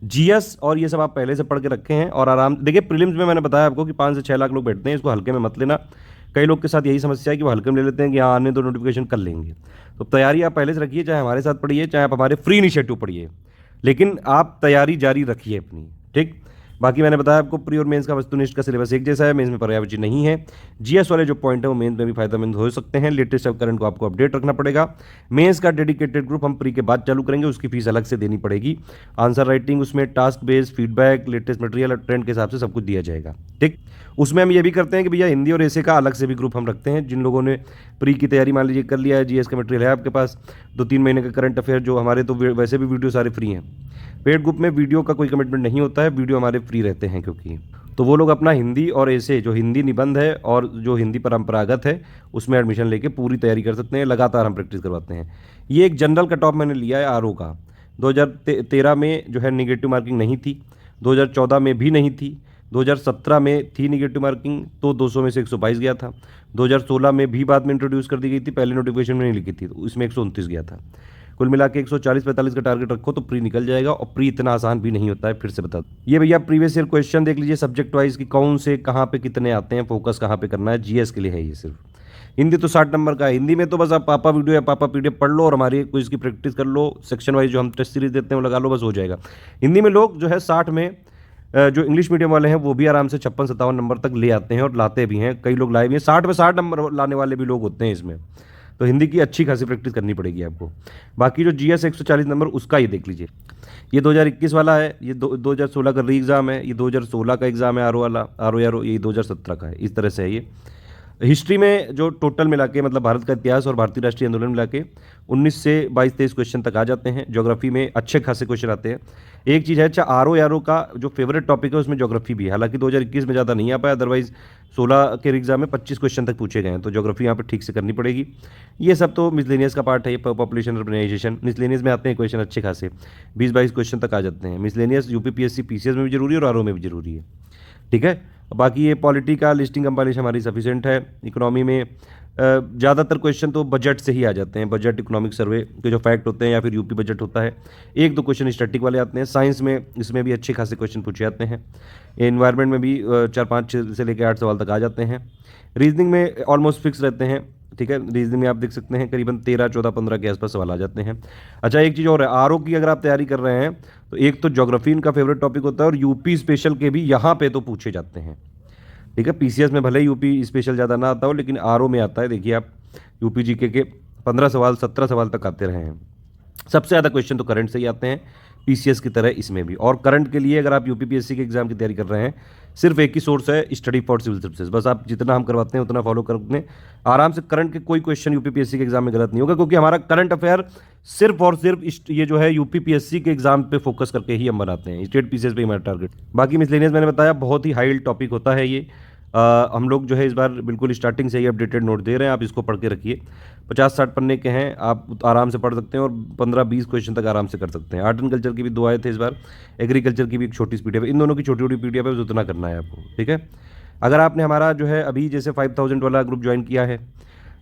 जीएस और ये सब आप पहले से पढ़ के रखे हैं, और आराम देखिए प्रीलिम्स में मैंने बताया आपको कि 5 से 6 लाख लोग बैठते हैं, इसको हल्के में मत लेना। कई लोग के साथ यही समस्या है कि वो हल्के में ले लेते हैं कि हाँ आने तो नोटिफिकेशन कर लेंगे। तो तैयारी आप पहले से रखिए, चाहे हमारे साथ पढ़िए, चाहे आप हमारे फ्री इनिशिएटिव पढ़िए, लेकिन आप तैयारी जारी रखिए अपनी, ठीक। बाकी मैंने बताया आपको प्री और मेंस का वस्तुनिष्ठ का सिलेबस एक जैसा है, मेंस में पर्यावरण नहीं है। जीएस वाले जो पॉइंट है वो मेंस में भी फायदेमंद हो सकते हैं। लेटेस्ट अब करंट को आपको अपडेट रखना पड़ेगा। मेंस का डेडिकेटेड ग्रुप हम प्री के बाद चालू करेंगे, उसकी फीस अलग से देनी पड़ेगी। आंसर राइटिंग उसमें task based feedback, latest material और ट्रेंड के हिसाब से सब कुछ दिया जाएगा, ठीक। उसमें हम ये भी करते हैं कि भैया हिंदी और ऐसे का अलग से भी ग्रुप हम रखते हैं। जिन लोगों ने प्री की तैयारी मान लीजिए कर लिया है, जीएस का मटेरियल है आपके पास, 2-3 महीने का करंट अफेयर जो हमारे, तो वैसे भी वीडियो सारे फ्री हैं। पेड ग्रुप में वीडियो का कोई कमिटमेंट नहीं होता है, वीडियो हमारे फ्री रहते हैं क्योंकि तो वो लोग अपना हिंदी और ऐसे जो हिंदी निबंध है और जो हिंदी परंपरागत है उसमें एडमिशन लेके पूरी तैयारी कर सकते हैं। लगातार हम प्रैक्टिस करवाते हैं। ये एक जनरल कट ऑफ मैंने लिया है आरओ का। 2013 में जो है निगेटिव मार्किंग नहीं थी, 2014 में भी नहीं थी, 2017 में थी निगेटिव मार्किंग, तो 200 में से 122 गया था। 2016 में भी बाद में इंट्रोड्यूस कर दी गई थी, पहले नोटिफिकेशन में नहीं लिखी थी, तो इसमें 129 गया था। कुल मिला के 140-45 का टारगेट रखो तो प्री निकल जाएगा, और प्री इतना आसान भी नहीं होता है, फिर से बता दूं। ये भैया प्रीवियस ईयर क्वेश्चन देख लीजिए सब्जेक्ट वाइज कि कौन से कहाँ पे कितने आते हैं, फोकस कहाँ पे करना है। जीएस के लिए है ये सिर्फ। हिंदी तो 60 नंबर का है, हिंदी में तो बस आप पापा वीडियो या पापा पीडीएफ पढ़ लो और हमारी क्विज की प्रैक्टिस कर लो। सेक्शन वाइज जो हम टेस्ट सीरीज देते हैं वो लगा लो, बस हो जाएगा। हिंदी में लोग जो है 60 में जो इंग्लिश मीडियम वाले हैं वो भी आराम से 56-57 नंबर तक ले आते हैं, और लाते भी हैं। कई लोग लाए भी हैं, 60 में 60 नंबर लाने वाले भी लोग होते हैं इसमें। तो हिंदी की अच्छी खासी प्रैक्टिस करनी पड़ेगी आपको। बाकी जो जीएस 140 नंबर उसका ये देख लीजिए, ये 2021 वाला है, ये 2016 का री एग्ज़ाम है, ये 2016 का एग्ज़ाम है आरओ वाला, आरओ ये 2017 का है। इस तरह से है ये। हिस्ट्री में जो टोटल मिला के मतलब भारत का इतिहास और भारतीय राष्ट्रीय आंदोलन मिला के 19 से 22-23 क्वेश्चन तक आ जाते हैं। ज्योग्राफी में अच्छे खासे क्वेश्चन आते हैं। एक चीज़ है, अच्छा आरओ का जो फेवरेट टॉपिक है उसमें ज्योग्राफी भी है। हालांकि 2021 में ज़्यादा नहीं आ पाया, अदरवाइज 16 के एग्जाम में 25 क्वेश्चन तक पूछे गए हैं, तो ज्योग्राफी यहाँ पर ठीक से करनी पड़ेगी। ये सब तो मिसलेनियस का पार्ट है, ये पॉपुलेशन अर्बनाइजेशन। मिसलेनियस में आते हैं क्वेश्चन अच्छे खासे, 20-22 क्वेश्चन तक आ जाते हैं। मिसलेनियस यूपीपीएससी पीसीएस में भी जरूरी है और आरओ में भी जरूरी है, ठीक है। बाकी ये पॉलिटी का लिस्टिंग कंपाइलेशन हमारी सफिशिएंट है। इकोनॉमी में ज़्यादातर क्वेश्चन तो बजट से ही आ जाते हैं, बजट इकोनॉमिक सर्वे के जो फैक्ट होते हैं या फिर यूपी बजट होता है। 1-2 क्वेश्चन स्टैटिक वाले आते हैं। साइंस में इसमें भी अच्छे खासे क्वेश्चन पूछे जाते हैं। एनवायरनमेंट में भी 4-5 से लेकर 8 सवाल तक आ जाते हैं। रीजनिंग में ऑलमोस्ट फिक्स रहते हैं, ठीक है। रीजनिंग में आप देख सकते हैं करीबन 13, 14, 15 के आसपास सवाल आ जाते हैं। अच्छा एक चीज़ और है, आरओ की अगर आप तैयारी कर रहे हैं तो एक तो ज्योग्राफी इनका फेवरेट टॉपिक होता है, और यूपी स्पेशल के भी यहाँ पे तो पूछे जाते हैं, ठीक है। पीसीएस में भले ही यूपी स्पेशल ज़्यादा ना आता हो, लेकिन आरओ में आता है। देखिए आप यूपी जीके के 15 सवाल 17 सवाल तक आते रहे हैं। सबसे ज़्यादा क्वेश्चन तो करंट से ही आते हैं, पीसीएस की तरह इसमें भी। और करंट के लिए अगर आप यूपीपीएससी के एग्जाम की तैयारी कर रहे हैं, सिर्फ एक ही सोर्स है, स्टडी फॉर सिविल सर्विसेज। बस आप जितना हम करवाते हैं उतना फॉलो करते आराम से। करंट के कोई क्वेश्चन यूपीपीएससी के एग्जाम में गलत नहीं होगा, क्योंकि हमारा करंट अफेयर सिर्फ और सिर्फ ये जो है यूपीपीएससी के एग्जाम पे फोकस करके ही हम बनाते हैं। स्टेट पीसीएस पे हमारा टारगेट। बाकी मिसलेनियस मैंने बताया बहुत ही हाई टॉपिक होता है ये। हम लोग जो है इस बार बिल्कुल स्टार्टिंग से ही अपडेटेड नोट दे रहे हैं, आप इसको पढ़ के रखिए। 50-60 पन्ने के हैं, आप आराम से पढ़ सकते हैं और 15-20 क्वेश्चन तक आराम से कर सकते हैं। आर्ट एंड कल्चर की भी 2 आए थे इस बार, एग्रीकल्चर की भी एक छोटी सी पीडीएफ है। इन दोनों की छोटी छोटी पीडीएफ है, उतना करना है आपको, ठीक है। अगर आपने हमारा जो है अभी जैसे 5000 वाला ग्रुप ज्वाइन किया है,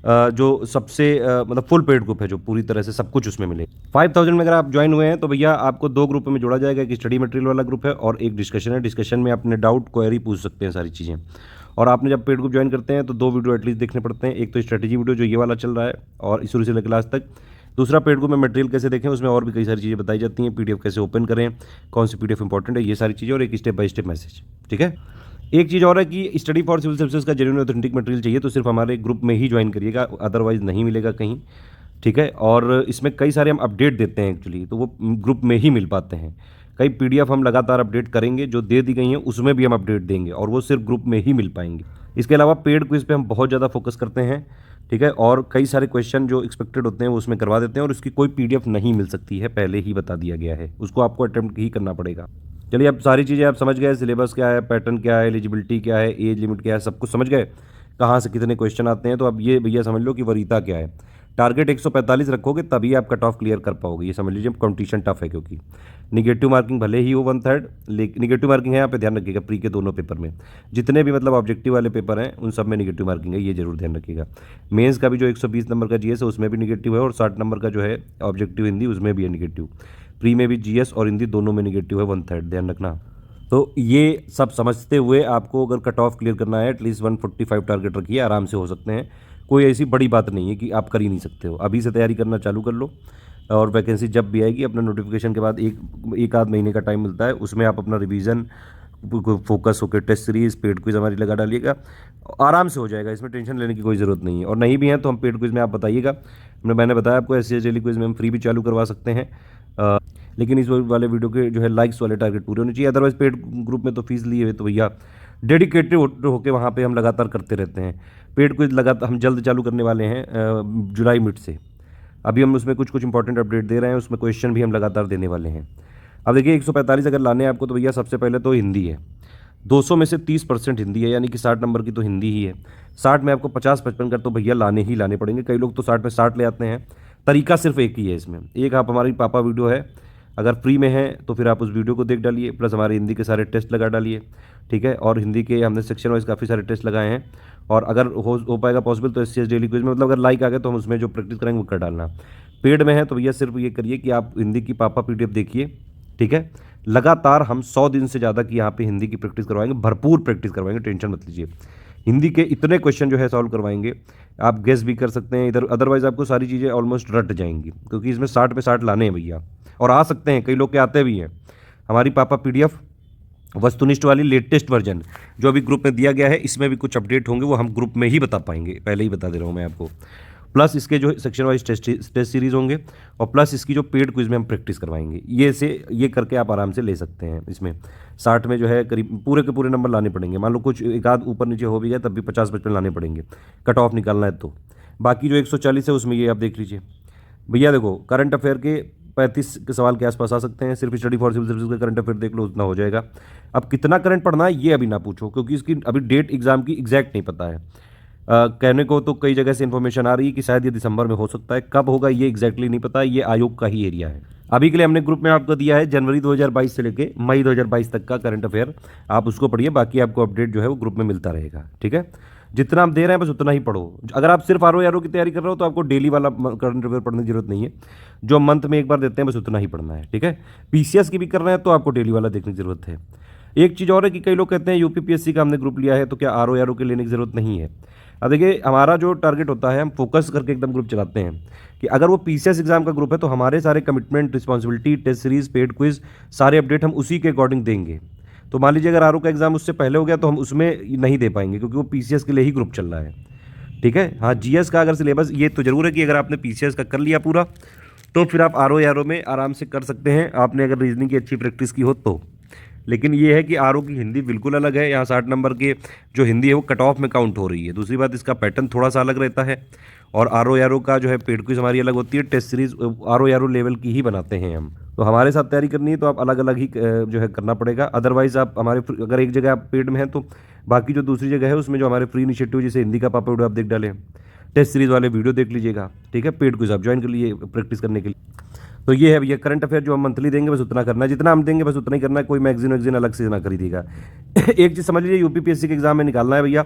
जो सबसे मतलब फुल पेड ग्रुप है, जो पूरी तरह से सब कुछ उसमें मिले। 5000 में अगर आप ज्वाइन हुए हैं तो भैया आपको 2 ग्रुप में जोड़ा जाएगा। एक स्टडी मटेरियल वाला ग्रुप है और एक डिस्कशन है। डिस्कशन में अपने डाउट क्वेरी पूछ सकते हैं, सारी चीज़ें। और आपने जब पेड ग्रुप ज्वाइन करते हैं तो 2 वीडियो एटलीस्ट देखने पड़ते हैं। एक तो स्ट्रेटेजी वीडियो जो ये वाला चल रहा है और शुरू से लेकर लास्ट तक। दूसरा पेड ग्रुप में मटेरियल कैसे देखें, उसमें और भी कई सारी चीज़ें बताई जाती हैं। पीडीएफ कैसे ओपन करें, कौन सी पीडीएफ इंपॉर्टेंट है, ये सारी चीज़ें, और एक स्टेप बाय स्टेप मैसेज। ठीक है। एक चीज़ और है कि स्टडी फॉर सिविल सर्विसेज का जेन्युइन ऑथेंटिक मटेरियल चाहिए तो सिर्फ हमारे ग्रुप में ही ज्वाइन करिएगा, अदरवाइज नहीं मिलेगा कहीं। ठीक है। और इसमें कई सारे हम अपडेट देते हैं एक्चुअली, तो वो ग्रुप में ही मिल पाते हैं। कई पीडीएफ हम लगातार अपडेट करेंगे, जो दे दी गई हैं उसमें भी हम अपडेट देंगे, और वो सिर्फ ग्रुप में ही मिल पाएंगे। इसके अलावा पेड क्विज पे हम बहुत ज़्यादा फोकस करते हैं। ठीक है। और कई सारे क्वेश्चन जो एक्सपेक्टेड होते हैं वो उसमें करवा देते हैं, और उसकी कोई पीडीएफ नहीं मिल सकती है, पहले ही बता दिया गया है, उसको आपको अटेम्प्ट ही करना पड़ेगा। चलिए, अब सारी चीज़ें आप समझ गए, सिलेबस क्या है, पैटर्न क्या है, एलिजिबिलिटी क्या है, एज लिमिट क्या है, सब कुछ समझ गए, कहाँ से कितने क्वेश्चन आते हैं। तो अब ये भैया समझ लो कि वरीयता क्या है। टारगेट 145 रखोगे तभी आप कट ऑफ क्लियर कर पाओगे, ये समझ लीजिए। कंपटीशन टफ है, क्योंकि निगेटिव मार्किंग भले ही हो 1/3, लेकिन निगेटिव मार्किंग है, यहाँ पे ध्यान रखिएगा। प्री के दोनों पेपर में जितने भी मतलब ऑब्जेक्टिव वाले पेपर हैं उन सब में निगेटिव मार्किंग है, ये जरूर ध्यान रखिएगा। मेंस का भी जो 120 नंबर का जीएस है उसमें भी निगेटिव है, और 60 नंबर का जो है ऑब्जेक्टिव हिंदी उसमें भी है निगेटिव। प्री में भी जीएस और हिंदी दोनों में निगेटिव है 1/3, ध्यान रखना। तो ये सब समझते हुए आपको अगर कट ऑफ क्लियर करना है, एटलीस्ट 145 टारगेट रखिए, आराम से हो सकते हैं। कोई ऐसी बड़ी बात नहीं है कि आप कर ही नहीं सकते हो। अभी से तैयारी करना चालू कर लो, और वैकेंसी जब भी आएगी अपना नोटिफिकेशन के बाद एक आध महीने का टाइम मिलता है, उसमें आप अपना रिवीजन फोकस होकर टेस्ट सीरीज पेड क्विज हमारी लगा डालिएगा, आराम से हो जाएगा। इसमें टेंशन लेने की कोई ज़रूरत नहीं है। और नहीं भी है तो हम पेड क्विज में आप बताइएगा, मैंने बताया आपको SCS डेली क्विज में हम फ्री भी चालू करवा सकते हैं। लेकिन इस वाले वीडियो के जो है लाइक्स वाले टारगेट पूरे होने चाहिए। अदरवाइज पेड ग्रुप में तो फीस लिए हुए तो भैया डेडिकेटेड होकर वहाँ पे हम लगातार करते रहते हैं। पेड क्विज लगातार हम जल्द चालू करने वाले हैं, जुलाई मिड से। अभी हम उसमें कुछ इंपॉर्टेंट अपडेट दे रहे हैं, उसमें क्वेश्चन भी हम लगातार देने वाले हैं। अब देखिए 145 अगर लाने हैं आपको तो भैया सबसे पहले तो हिंदी है। 200 में से 30% हिंदी है, यानी कि 60 नंबर की तो हिंदी ही है। 60 में आपको 50-55 कर तो भैया लाने ही लाने पड़ेंगे। कई लोग तो 60 में 60 ले आते हैं। तरीका सिर्फ एक ही है इसमें। एक आप हमारी पापा वीडियो है, अगर फ्री में है तो फिर आप उस वीडियो को देख डालिए, प्लस हमारे हिंदी के सारे टेस्ट लगा डालिए। ठीक है। और हिंदी के हमने सेक्शन वाइज काफ़ी सारे टेस्ट लगाए हैं, और अगर हो पाएगा पॉसिबल तो SCS डेली क्विज में, मतलब अगर लाइक आ गए तो हम उसमें जो प्रैक्टिस करेंगे वो कर डालना। पेड में है तो भैया सिर्फ ये करिए कि आप हिंदी की पापा PDF देखिए। ठीक है। लगातार हम 100 दिन से ज़्यादा की यहाँ पे हिंदी की प्रैक्टिस करवाएंगे, भरपूर प्रैक्टिस करवाएंगे, टेंशन मत लीजिए। हिंदी के इतने क्वेश्चन जो है सॉल्व करवाएंगे, आप गेस भी कर सकते हैं इधर, अदरवाइज आपको सारी चीज़ें ऑलमोस्ट रट जाएंगी, क्योंकि इसमें 60 में 60 लाने हैं भैया, और आ सकते हैं, कई लोग के आते भी हैं। हमारी पापा PDF वस्तुनिष्ठ वाली लेटेस्ट वर्जन जो अभी ग्रुप में दिया गया है, इसमें भी कुछ अपडेट होंगे, वो हम ग्रुप में ही बता पाएंगे, पहले ही बता दे रहा हूँ मैं आपको। प्लस इसके जो सेक्शन वाइज टेस्ट सीरीज होंगे, और प्लस इसकी जो पेड क्विज में हम प्रैक्टिस करवाएंगे। ये करके आप आराम से ले सकते हैं। इसमें 60 में जो है करीब पूरे के पूरे नंबर लाने पड़ेंगे। मान लो कुछ एक आध ऊपर नीचे हो भी गया तब भी 50-55 लाने पड़ेंगे, कट ऑफ निकालना है तो। बाकी जो 140 है उसमें ये आप देख लीजिए भैया। देखो करंट अफेयर के 35 के सवाल के आसपास आ सकते हैं, सिर्फ स्टडी फॉर सिविल सर्विस का करंट अफेयर देख लो, उतना हो जाएगा। अब कितना करंट पढ़ना है ये अभी ना पूछो, क्योंकि इसकी अभी डेट एग्जाम की एग्जैक्ट नहीं पता है। कहने को तो कई जगह से इन्फॉर्मेशन आ रही है कि शायद ये दिसंबर में हो सकता है, कब होगा ये एग्जैक्टली नहीं पता, ये आयोग का ही एरिया है। अभी के लिए हमने ग्रुप में आपको दिया है जनवरी 2022 से लेके मई 2022 तक का करंट अफेयर, आप उसको पढ़िए, बाकी आपको अपडेट जो है वो ग्रुप में मिलता रहेगा। ठीक है। जितना हम दे रहे हैं बस उतना ही पढ़ो। अगर आप सिर्फ RO की तैयारी कर रहे हो तो आपको डेली वाला करंट अफेयर पढ़ने की जरूरत नहीं है, जो मंथ में एक बार देते हैं बस उतना ही पढ़ना है। ठीक है। PCS की भी कर रहे हैं तो आपको डेली वाला देखने की जरूरत है। एक चीज़ और है कि कई लोग कहते हैं UPPSC का हमने ग्रुप लिया है तो क्या RO के लेने की जरूरत नहीं है। अब देखिए हमारा जो टारगेट होता है, हम फोकस करके एकदम ग्रुप चलाते हैं कि अगर वो PCS एग्जाम का ग्रुप है तो हमारे सारे commitment, responsibility, test series, paid quiz, सारे अपडेट हम उसी के अकॉर्डिंग देंगे। तो मान लीजिए अगर RO का एग्जाम उससे पहले हो गया तो हम उसमें नहीं दे पाएंगे, क्योंकि वो PCS के लिए ही ग्रुप चल रहा है। ठीक है। हाँ, GS का अगर सिलेबस, ये तो जरूर है कि अगर आपने PCS का कर लिया पूरा तो फिर आप RO में आराम से कर सकते हैं, आपने अगर रीजनिंग की अच्छी प्रैक्टिस की हो तो। लेकिन ये है कि RO की हिंदी बिल्कुल अलग है। यहाँ 60 नंबर के जो हिंदी है वो कट ऑफ में काउंट हो रही है। दूसरी बात, इसका पैटर्न थोड़ा सा अलग रहता है, और RO का जो है पेड क्विज हमारी अलग होती है। टेस्ट सीरीज RO लेवल की ही बनाते हैं हम। तो हमारे साथ तैयारी करनी है तो आप अलग अलग ही जो है करना पड़ेगा। अदरवाइज आप हमारे अगर एक जगह आप पेड में हैं तो बाकी जो दूसरी जगह है उसमें जो हमारे फ्री इनिशिएटिव, जैसे हिंदी का पापा वीडियो आप देख डालें, टेस्ट सीरीज वाले वीडियो देख लीजिएगा। ठीक है। पेड क्विज आप ज्वाइन कर लीजिए प्रैक्टिस करने के लिए। तो ये है भैया करंट अफेयर जो हम मंथली देंगे बस उतना करना है, जितना हम देंगे बस उतना ही करना है। कोई मैगजीन वैगजीन अलग से ना खरीदेगा। एक चीज़ समझ लीजिए, UPPSC के एग्जाम में निकालना है भैया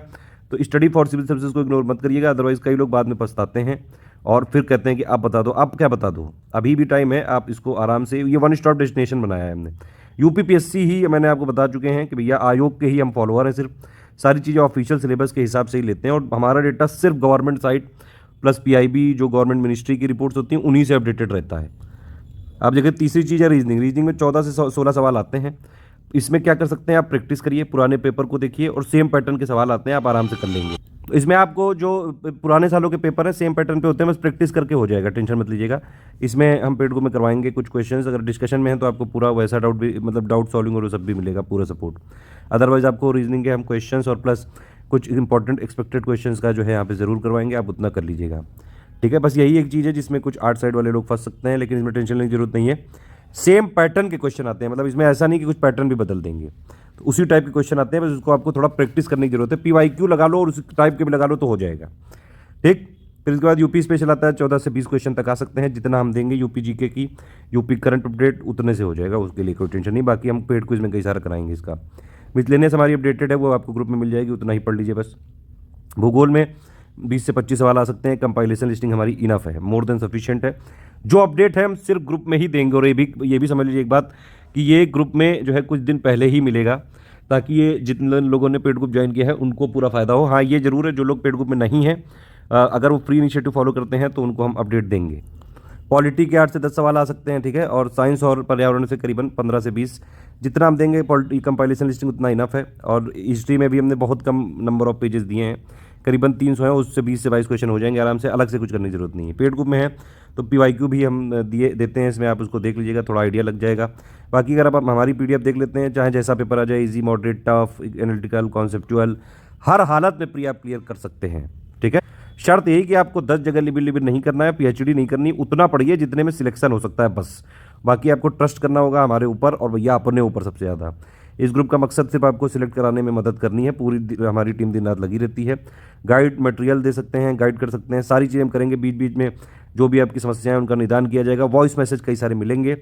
तो स्टडी फॉर सिविल सर्विसेज को इग्नोर मत करिएगा, अदरवाइज कई लोग बाद में पछताते हैं और फिर कहते हैं कि आप बता दो। आप क्या बता दो, अभी भी टाइम है, आप इसको आराम से, ये वन स्टॉप डेस्टिनेशन बनाया है हमने। यूपीपीएससी ही मैंने आपको बता चुके हैं कि भैया आयोग के ही हम फॉलोअर हैं, सिर्फ सारी चीज़ें ऑफिशियल सिलेबस के हिसाब से ही लेते हैं और हमारा डेटा सिर्फ गवर्नमेंट साइट प्लस पीआईबी जो गवर्नमेंट मिनिस्ट्री की रिपोर्ट्स होती हैं उन्हीं से अपडेटेड रहता है। आप देखिए तीसरी चीज़ है रीजनिंग में 14 से 16 सवाल आते हैं। इसमें क्या कर सकते हैं, आप प्रैक्टिस करिए, पुराने पेपर को देखिए और सेम पैटर्न के सवाल आते हैं, आप आराम से कर लेंगे। तो इसमें आपको जो पुराने सालों के पेपर हैं सेम पैटर्न पे होते हैं, बस प्रैक्टिस करके हो जाएगा, टेंशन मत लीजिएगा। इसमें हम पेड ग्रुप में करवाएंगे कुछ क्वेश्चंस, अगर डिस्कशन में है तो आपको पूरा वैसा डाउट भी, मतलब डाउट सॉल्विंग और वो सब भी मिलेगा, पूरा सपोर्ट। अदरवाइज आपको रीजनिंग के हम क्वेश्चंस और प्लस कुछ इंपॉर्टेंट एक्सपेक्टेड क्वेश्चंस का जो है यहाँ पे ज़रूर करवाएंगे, आप उतना कर लीजिएगा, ठीक है। बस यही एक चीज़ है जिसमें कुछ आर्ट साइड वाले लोग फंस सकते हैं, लेकिन इसमें टेंशन लेने की जरूरत नहीं है। सेम पैटर्न के क्वेश्चन आते हैं, मतलब इसमें ऐसा नहीं कि कुछ पैटर्न भी बदल देंगे, तो उसी टाइप के क्वेश्चन आते हैं, बस उसको आपको थोड़ा प्रैक्टिस करने की जरूरत है। PYQ लगा लो और उसी टाइप के भी लगा लो तो हो जाएगा, ठीक। फिर इसके बाद यूपी स्पेशल आता है, 14 से 20 क्वेश्चन तक आ सकते हैं, जितना हम देंगे यूपी जीके की, यूपी करंट अपडेट उतने से हो जाएगा, उसके लिए कोई टेंशन नहीं। बाकी हम पेड क्विज में कई सारा कराएंगे इसका। मिसलेनियस हमारी अपडेटेड है, वो आपको ग्रुप में मिल जाएगी, उतना ही पढ़ लीजिए बस। भूगोल में 20 से 25 सवाल आ सकते हैं, कंपाइलेशन लिस्टिंग हमारी इनफ है, मोर देन सफिशिएंट है। जो अपडेट है हम सिर्फ ग्रुप में ही देंगे, और ये भी समझ लीजिए एक बात कि ये ग्रुप में जो है कुछ दिन पहले ही मिलेगा, ताकि ये जितने लोगों ने पेड ग्रुप ज्वाइन किया है उनको पूरा फ़ायदा हो। हाँ ये जरूर है, जो लोग पेड ग्रुप में नहीं हैं, अगर वो फ्री इनिशिएटिव फॉलो करते हैं तो उनको हम अपडेट देंगे। पॉलिटी के 8 से 10 सवाल आ सकते हैं, ठीक है, और साइंस और पर्यावरण से करीबन 15 से 20, जितना हम देंगे पॉलिटी कंपाइलेशन लिस्टिंग उतना इनफ है। और हिस्ट्री में भी हमने बहुत कम नंबर ऑफ पेजेस दिए हैं, करीबन 300 है, उससे 20 से 22 क्वेश्चन हो जाएंगे आराम से, अलग से कुछ करने की जरूरत नहीं है। पेड ग्रुप में है तो PYQ भी हम देते हैं इसमें, आप उसको देख लीजिएगा, थोड़ा आइडिया लग जाएगा। बाकी अगर आप हमारी PDF देख लेते हैं, चाहे जैसा पेपर आ जाए, easy, moderate, tough, analytical, conceptual, हर हालत में प्री आप क्लियर कर सकते हैं, ठीक है। शर्त यही कि आपको 10 जगह लिबिर नहीं करना है, PhD नहीं करनी, उतना पढ़िए जितने में सिलेक्शन हो सकता है बस। बाकी आपको ट्रस्ट करना होगा हमारे ऊपर, और भैया अपने ऊपर सबसे ज़्यादा। इस ग्रुप का मकसद सिर्फ आपको सिलेक्ट कराने में मदद करनी है, पूरी हमारी टीम दिन रात लगी रहती है। गाइड मटेरियल दे सकते हैं, गाइड कर सकते हैं, सारी चीज़ें हम करेंगे। बीच बीच में जो भी आपकी समस्याएं उनका निदान किया जाएगा। वॉइस मैसेज कई सारे मिलेंगे।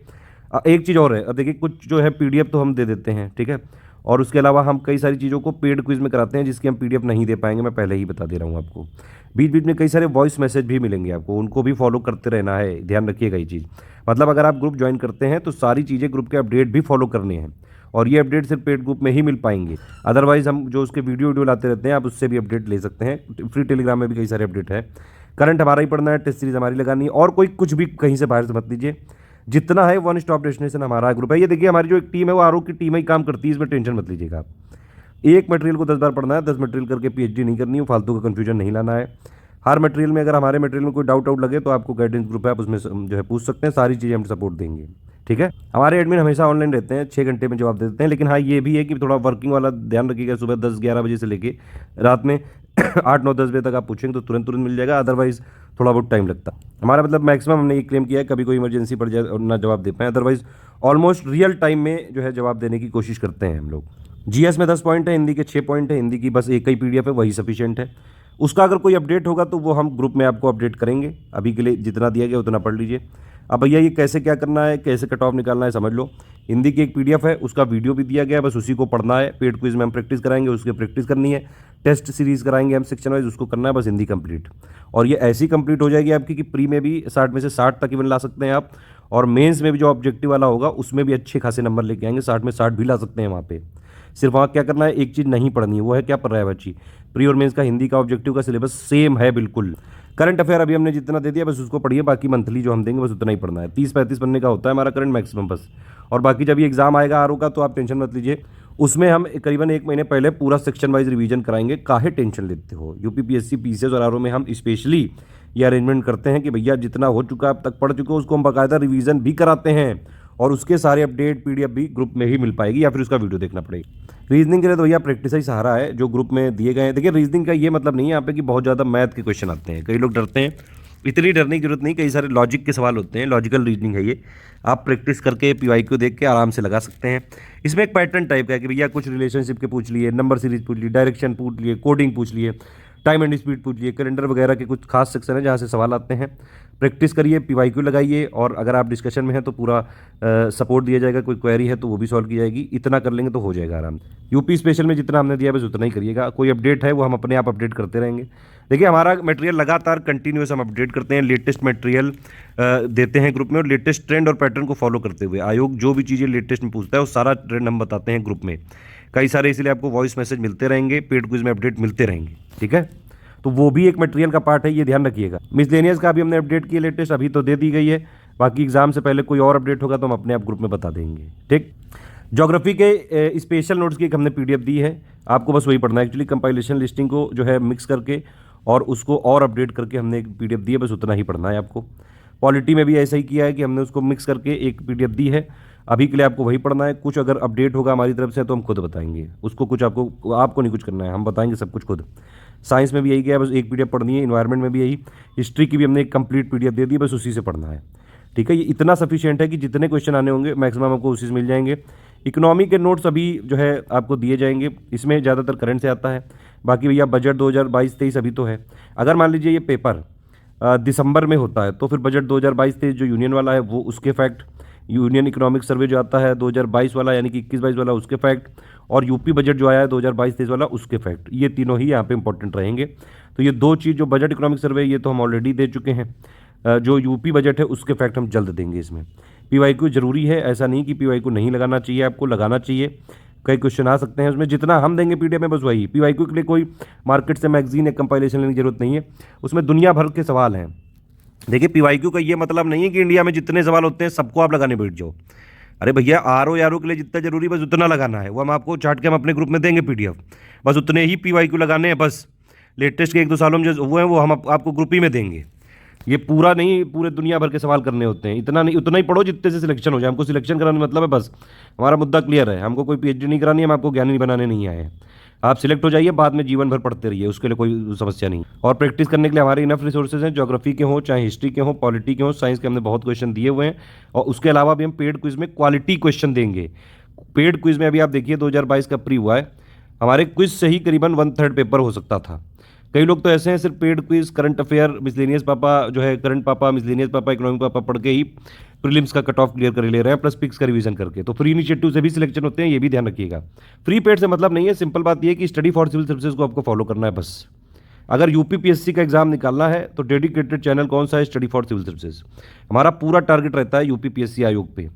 एक चीज़ और है, अब देखिए कुछ जो है PDF तो हम दे देते हैं, ठीक है, और उसके अलावा हम कई सारी चीज़ों को पेड क्विज में कराते हैं, जिसकी हम PDF नहीं दे पाएंगे, मैं पहले ही बता दे रहा हूँ आपको। बीच बीच में कई सारे वॉइस मैसेज भी मिलेंगे आपको, उनको भी फॉलो करते रहना है, ध्यान रखिएगा ये चीज़। मतलब अगर आप ग्रुप ज्वाइन करते हैं तो सारी चीज़ें ग्रुप के अपडेट भी फॉलो करने हैं, और ये अपडेट सिर्फ पेड ग्रुप में ही मिल पाएंगे। अदरवाइज हम जो उसके वीडियो लाते रहते हैं, आप उससे भी अपडेट ले सकते हैं। फ्री टेलीग्राम में भी कई सारे अपडेट है। करंट हमारा ही पढ़ना है, टेस्ट सीरीज हमारी लगानी है, और कोई कुछ भी कहीं से बाहर से मत लीजिए। जितना है वन स्टॉप डेस्टिनेशन हमारा ग्रुप है। ये देखिए हमारी जो एक टीम है वो आरोप की टीम ही काम करती है, इसमें टेंशन मत लीजिएगा आप। एक मटेरियल को 10 बार पढ़ना है, 10 मटेरियल करके PhD नहीं करनी है, फालतू का कन्फ्यूजन नहीं लाना है। हर मटेरियल में अगर हमारे मटेरियल में कोई डाउट लगे तो आपको गाइडेंस ग्रुप है, आप उसमें जो है पूछ सकते हैं, सारी चीज़ें हम सपोर्ट देंगे, ठीक है। हमारे एडमिन हमेशा ऑनलाइन रहते हैं, 6 घंटे में जवाब दे देते हैं। लेकिन हाँ ये भी है कि थोड़ा वर्किंग वाला ध्यान रखिएगा, सुबह 10-11 बजे से लेके रात में 8-9-10 बजे तक आप पूछेंगे तो तुरंत मिल जाएगा, अदरवाइज थोड़ा बहुत टाइम लगता है। हमारा मतलब मैक्सिमम हमने ये क्लेम किया है, कभी कोई इमरजेंसी पड़ जाए और ना जवाब दे पाए, अदरवाइज ऑलमोस्ट रियल टाइम में जो है जवाब देने की कोशिश करते हैं हम लोग। GS में 10 पॉइंट है, हिंदी के 6 पॉइंट है, हिंदी की बस एक ही PDF है, वही सफिशिएंट है। उसका अगर कोई अपडेट होगा तो वो हम ग्रुप में आपको अपडेट करेंगे। अभी के लिए जितना दिया गया उतना पढ़ लीजिए। अब भैया ये कैसे क्या करना है, कैसे कट ऑफ निकालना है समझ लो। हिंदी की एक PDF है, उसका वीडियो भी दिया गया है, बस उसी को पढ़ना है। पेड क्विज में हम प्रैक्टिस कराएंगे, उसकी प्रैक्टिस करनी है। टेस्ट सीरीज कराएंगे हम सेक्शन वाइज, उसको करना है, बस हिंदी कंप्लीट। और ये ऐसी कंप्लीट हो जाएगी आपकी कि प्री में भी 60 में से 60 तक इवन ला सकते हैं आप, और मेंस में भी जो ऑब्जेक्टिव वाला होगा उसमें भी अच्छे खासे नंबर लेके आएंगे, 60 में 60 भी ला सकते हैं वहाँ पे। सिर्फ वहाँ क्या करना है, एक चीज़ नहीं पढ़नी है, वो है क्या पढ़ रहा है बच्ची। प्री और मेंस का हिंदी का ऑब्जेक्टिव का सिलेबस सेम है बिल्कुल। करंट अफेयर अभी हमने जितना दे दिया बस उसको पढ़िए, बाकी मंथली जो हम देंगे बस उतना ही पढ़ना है। 30-35 पन्ने का होता है हमारा करंट मैक्सिमम बस। और बाकी जब ये एग्जाम आएगा RO का तो आप टेंशन मत लीजिए, उसमें हम करीबन 1 महीने पहले पूरा सेक्शन वाइज रिवीजन कराएंगे। काहे टेंशन लेते हो, UPPSC PCS और RO में हम स्पेशली ये अरेंजमेंट करते हैं कि भैया जितना हो चुका अब तक पढ़ चुके हो उसको हम बाकायदा रिवीजन भी कराते हैं, और उसके सारे अपडेट PDF भी ग्रुप में ही मिल पाएगी, या फिर उसका वीडियो देखना पड़ेगा। रीजनिंग के लिए तो भैया प्रैक्टिस ही सहारा है जो ग्रुप में दिए गए हैं। देखिए रीजनिंग का ये मतलब नहीं है यहाँ पे कि बहुत ज़्यादा मैथ के क्वेश्चन आते हैं, कई लोग डरते हैं, इतनी डरने की जरूरत नहीं। कई सारे लॉजिक के सवाल होते हैं, लॉजिकल रीजनिंग है ये, आप प्रैक्टिस करके PYQ देख के आराम से लगा सकते हैं। इसमें एक पैटर्न टाइप का है कि भैया कुछ रिलेशनशिप के पूछ लिए, नंबर सीरीज पूछ ली, डायरेक्शन पूछ लिए, कोडिंग पूछ लिए, टाइम एंड स्पीड पूछिए, कैलेंडर वगैरह के कुछ खास सेक्शन है जहाँ से सवाल आते हैं। प्रैक्टिस करिए, पीवाईक्यू लगाइए, और अगर आप डिस्कशन में हैं तो पूरा सपोर्ट दिया जाएगा। कोई क्वेरी है तो वो भी सॉल्व की जाएगी। इतना कर लेंगे तो हो जाएगा आराम से। यूपी स्पेशल में जितना हमने दिया बस उतना ही करिएगा। कोई अपडेट है वो हम अपने आप अपडेट करते रहेंगे। देखिए हमारा मटेरियल लगातार कंटिन्यूस हम अपडेट करते हैं, लेटेस्ट मटेरियल देते हैं ग्रुप में, और लेटेस्ट ट्रेंड और पैटर्न को फॉलो करते हुए आयोग जो भी चीज़ें लेटेस्ट में पूछता है वो सारा ट्रेंड हम बताते हैं ग्रुप में। कई सारे इसलिए आपको वॉइस मैसेज मिलते रहेंगे, पेड क्विज में अपडेट मिलते रहेंगे, ठीक है। तो वो भी एक मटेरियल का पार्ट है, ये ध्यान रखिएगा। मिसलेनियस का भी हमने अपडेट किया लेटेस्ट, अभी तो दे दी गई है। बाकी एग्जाम से पहले कोई और अपडेट होगा तो हम अपने आप ग्रुप में बता देंगे, ठीक। ज्योग्राफी के स्पेशल नोट्स की एक हमने पीडीएफ दी है, आपको बस वही पढ़ना है। एक्चुअली कंपाइलेशन लिस्टिंग को जो है मिक्स करके और उसको और अपडेट करके हमने एक पीडीएफ दी है, बस उतना ही पढ़ना है आपको। पॉलिटी में भी ऐसा ही किया है कि हमने उसको मिक्स करके एक पीडीएफ दी है, अभी के लिए आपको वही पढ़ना है। कुछ अगर अपडेट होगा हमारी तरफ से तो हम खुद बताएंगे उसको, कुछ आपको नहीं कुछ करना है, हम बताएंगे सब कुछ खुद। साइंस में भी यही किया है, बस एक पीडीएफ पढ़नी है। इन्वायरमेंट में भी यही, हिस्ट्री की भी हमने एक कंप्लीट पीडीएफ दे दी है, बस उसी से पढ़ना है, ठीक है। ये इतना सफिशिएंट है कि जितने क्वेश्चन आने होंगे मैक्सिमम आपको उसी से मिल जाएंगे। इकोनॉमी के नोट्स अभी जो है आपको दिए जाएंगे, इसमें ज़्यादातर करंट से आता है। बाकी भैया बजट 2022-23 अभी तो है। अगर मान लीजिए ये पेपर दिसंबर में होता है तो फिर बजट 2022-23 जो यूनियन वाला है वो उसके फैक्ट, यूनियन इकोनॉमिक सर्वे जो आता है 2022 वाला यानी कि 21-22 वाला उसके फैक्ट, और यूपी बजट जो आया है 2022-23 वाला उसके फैक्ट, ये तीनों ही यहाँ पे इंपॉर्टेंट रहेंगे। तो ये दो चीज़, जो बजट इकोनॉमिक सर्वे ये तो हम ऑलरेडी दे चुके हैं, जो यूपी बजट है उसके फैक्ट हम जल्द देंगे। इसमें पीवाईक्यू जरूरी है, ऐसा नहीं कि पीवाईक्यू नहीं लगाना चाहिए, आपको लगाना चाहिए। कई क्वेश्चन आ सकते हैं उसमें, जितना हम देंगे पीडीएफ में बस वही। पीवाईक्यू के लिए कोई मार्केट से मैगजीन या कंपाइलेशन लेने की जरूरत नहीं है, उसमें दुनिया भर के सवाल हैं। देखिए पीवाईक्यू का ये मतलब नहीं है कि इंडिया में जितने सवाल होते हैं सबको आप लगाने बैठ जाओ। अरे भैया आरओ यारो के लिए जितना जरूरी बस उतना लगाना है, वो हम आपको चार्ट के हम अपने ग्रुप में देंगे पीडीएफ, बस उतने ही पीवाईक्यू लगाने हैं। बस लेटेस्ट के 1-2 सालों में जो हुए हैं वो हम आपको ग्रुप ही में देंगे। ये पूरा नहीं, पूरे दुनिया भर के सवाल करने होते हैं, इतना नहीं, उतना ही पढ़ो जितने से सिलेक्शन हो जाए। हमको सिलेक्शन कराने मतलब है, बस हमारा मुद्दा क्लियर है। हमको कोई पीएचडी नहीं करानी है, हम आपको ज्ञानी बनाने नहीं आए हैं। आप सिलेक्ट हो जाइए, बाद में जीवन भर पढ़ते रहिए, उसके लिए कोई समस्या नहीं। और प्रैक्टिस करने के लिए हमारे इनफ रिसोर्सेज हैं, ज्योग्राफी के हों, चाहे हिस्ट्री के हों, पॉलिटी के हों, साइंस के हमने बहुत क्वेश्चन दिए हुए हैं। और उसके अलावा भी हम पेड क्विज में क्वालिटी क्वेश्चन देंगे। पेड क्विज में अभी आप देखिए 2022 का प्री हुआ है, हमारे क्विज से ही करीबन 1/3 पेपर हो सकता था। कई लोग तो ऐसे हैं सिर्फ paid quiz, current affair, miscellaneous पापा जो है, करंट पापा, मिसलेनियस पापा, इकोनॉमिक पापा पढ़ के ही प्रीलिम्स का कट ऑफ क्लियर कर ले रहे हैं, प्लस पिक्स का रिवीजन करके। तो फ्री इनिशिएटिव से भी सिलेक्शन होते हैं, ये भी ध्यान रखिएगा। फ्री पेड से मतलब नहीं है, सिंपल बात ये है कि स्टडी फॉर सिविल सर्विसेज को आपको फॉलो करना है बस। अगर यूपीपीएससी का एग्जाम निकालना है तो डेडिकेटेड चैनल कौन सा है? Study for civil services. हमारा पूरा टारगेट रहता है यूपीपीएससी आयोग पे,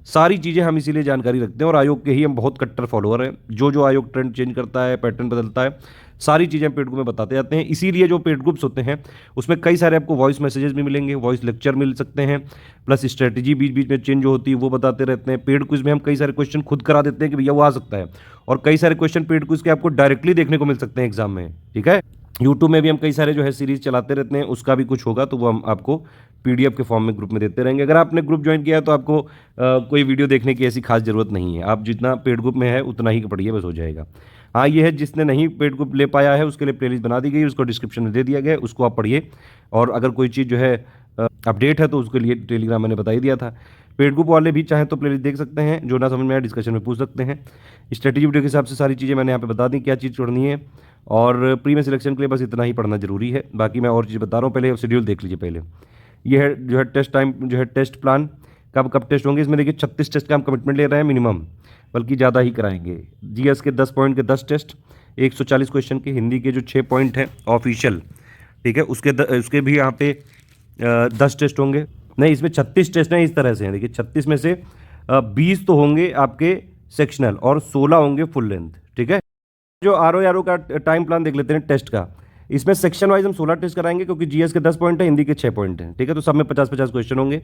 सारी चीज़ें हम इसीलिए जानकारी रखते हैं, और आयोग के ही हम बहुत कट्टर फॉलोअर हैं। जो आयोग ट्रेंड चेंज करता है, पैटर्न बदलता है, सारी चीज़ें पेड ग्रुप में बताते जाते हैं। इसीलिए जो पेड ग्रुप्स होते हैं उसमें कई सारे आपको वॉइस मैसेजेस भी मिलेंगे, वॉइस लेक्चर मिल सकते हैं, प्लस स्ट्रेटेजी बीच बीच में चेंज जो होती है वो बताते रहते हैं। पेड क्विज में हम कई सारे क्वेश्चन खुद करा देते हैं कि भैया वो आ सकता है, और कई सारे क्वेश्चन पेड क्विज के आपको डायरेक्टली देखने को मिल सकते हैं एग्जाम में, ठीक है। यूट्यूब में भी हम कई सारे जो है सीरीज चलाते रहते हैं, उसका भी कुछ होगा तो वो हम आपको पीडीएफ के फॉर्म में ग्रुप में देते रहेंगे। अगर आपने ग्रुप ज्वाइन किया है तो आपको कोई वीडियो देखने की ऐसी खास जरूरत नहीं है, आप जितना पेड ग्रुप में है उतना ही पढ़िए, बस हो जाएगा। हाँ ये है, जिसने नहीं पेड ग्रुप ले पाया है उसके लिए प्लेलिस्ट बना दी गई, उसको डिस्क्रिप्शन में दे दिया गया है, उसको आप पढ़िए। और अगर कोई चीज़ जो है अपडेट है तो उसके लिए टेलीग्राम मैंने बता ही दिया था। पेड ग्रुप वाले भी चाहें तो प्लेलिस्ट देख सकते हैं, जो ना समझ में आया डिस्कशन में पूछ सकते हैं। स्ट्रेटेजी वीडियो के हिसाब से सारी चीज़ें मैंने यहाँ पे बता दी, क्या चीज़ छोड़नी है। और प्री में सिलेक्शन के लिए बस इतना ही पढ़ना जरूरी है, बाकी मैं और चीज़ बता रहा हूँ। पहले शेड्यूल देख लीजिए। पहले ये है जो है टेस्ट टाइम, जो है टेस्ट प्लान, कब कब टेस्ट होंगे। इसमें देखिए 36 टेस्ट का हम कमिटमेंट ले रहे हैं मिनिमम, बल्कि ज़्यादा ही कराएंगे। जीएस के 10 पॉइंट के 10 टेस्ट, 140 क्वेश्चन के, हिंदी के जो 6 पॉइंट हैं ऑफिशियल, ठीक है, उसके भी यहाँ पे 10 टेस्ट होंगे। नहीं, इसमें 36 टेस्ट हैं, इस तरह से हैं। देखिए 36 में से 20 तो होंगे आपके सेक्शनल और 16 होंगे फुल लेंथ, ठीक है। जो आरओ का टाइम प्लान देख लेते हैं टेस्ट का। इसमें सेक्शन वाइज हम 16 टेस्ट कराएंगे, क्योंकि जीएस के 10 पॉइंट है, हिंदी के 6 पॉइंट हैं, ठीक है। तो सब में 50-50 क्वेश्चन होंगे।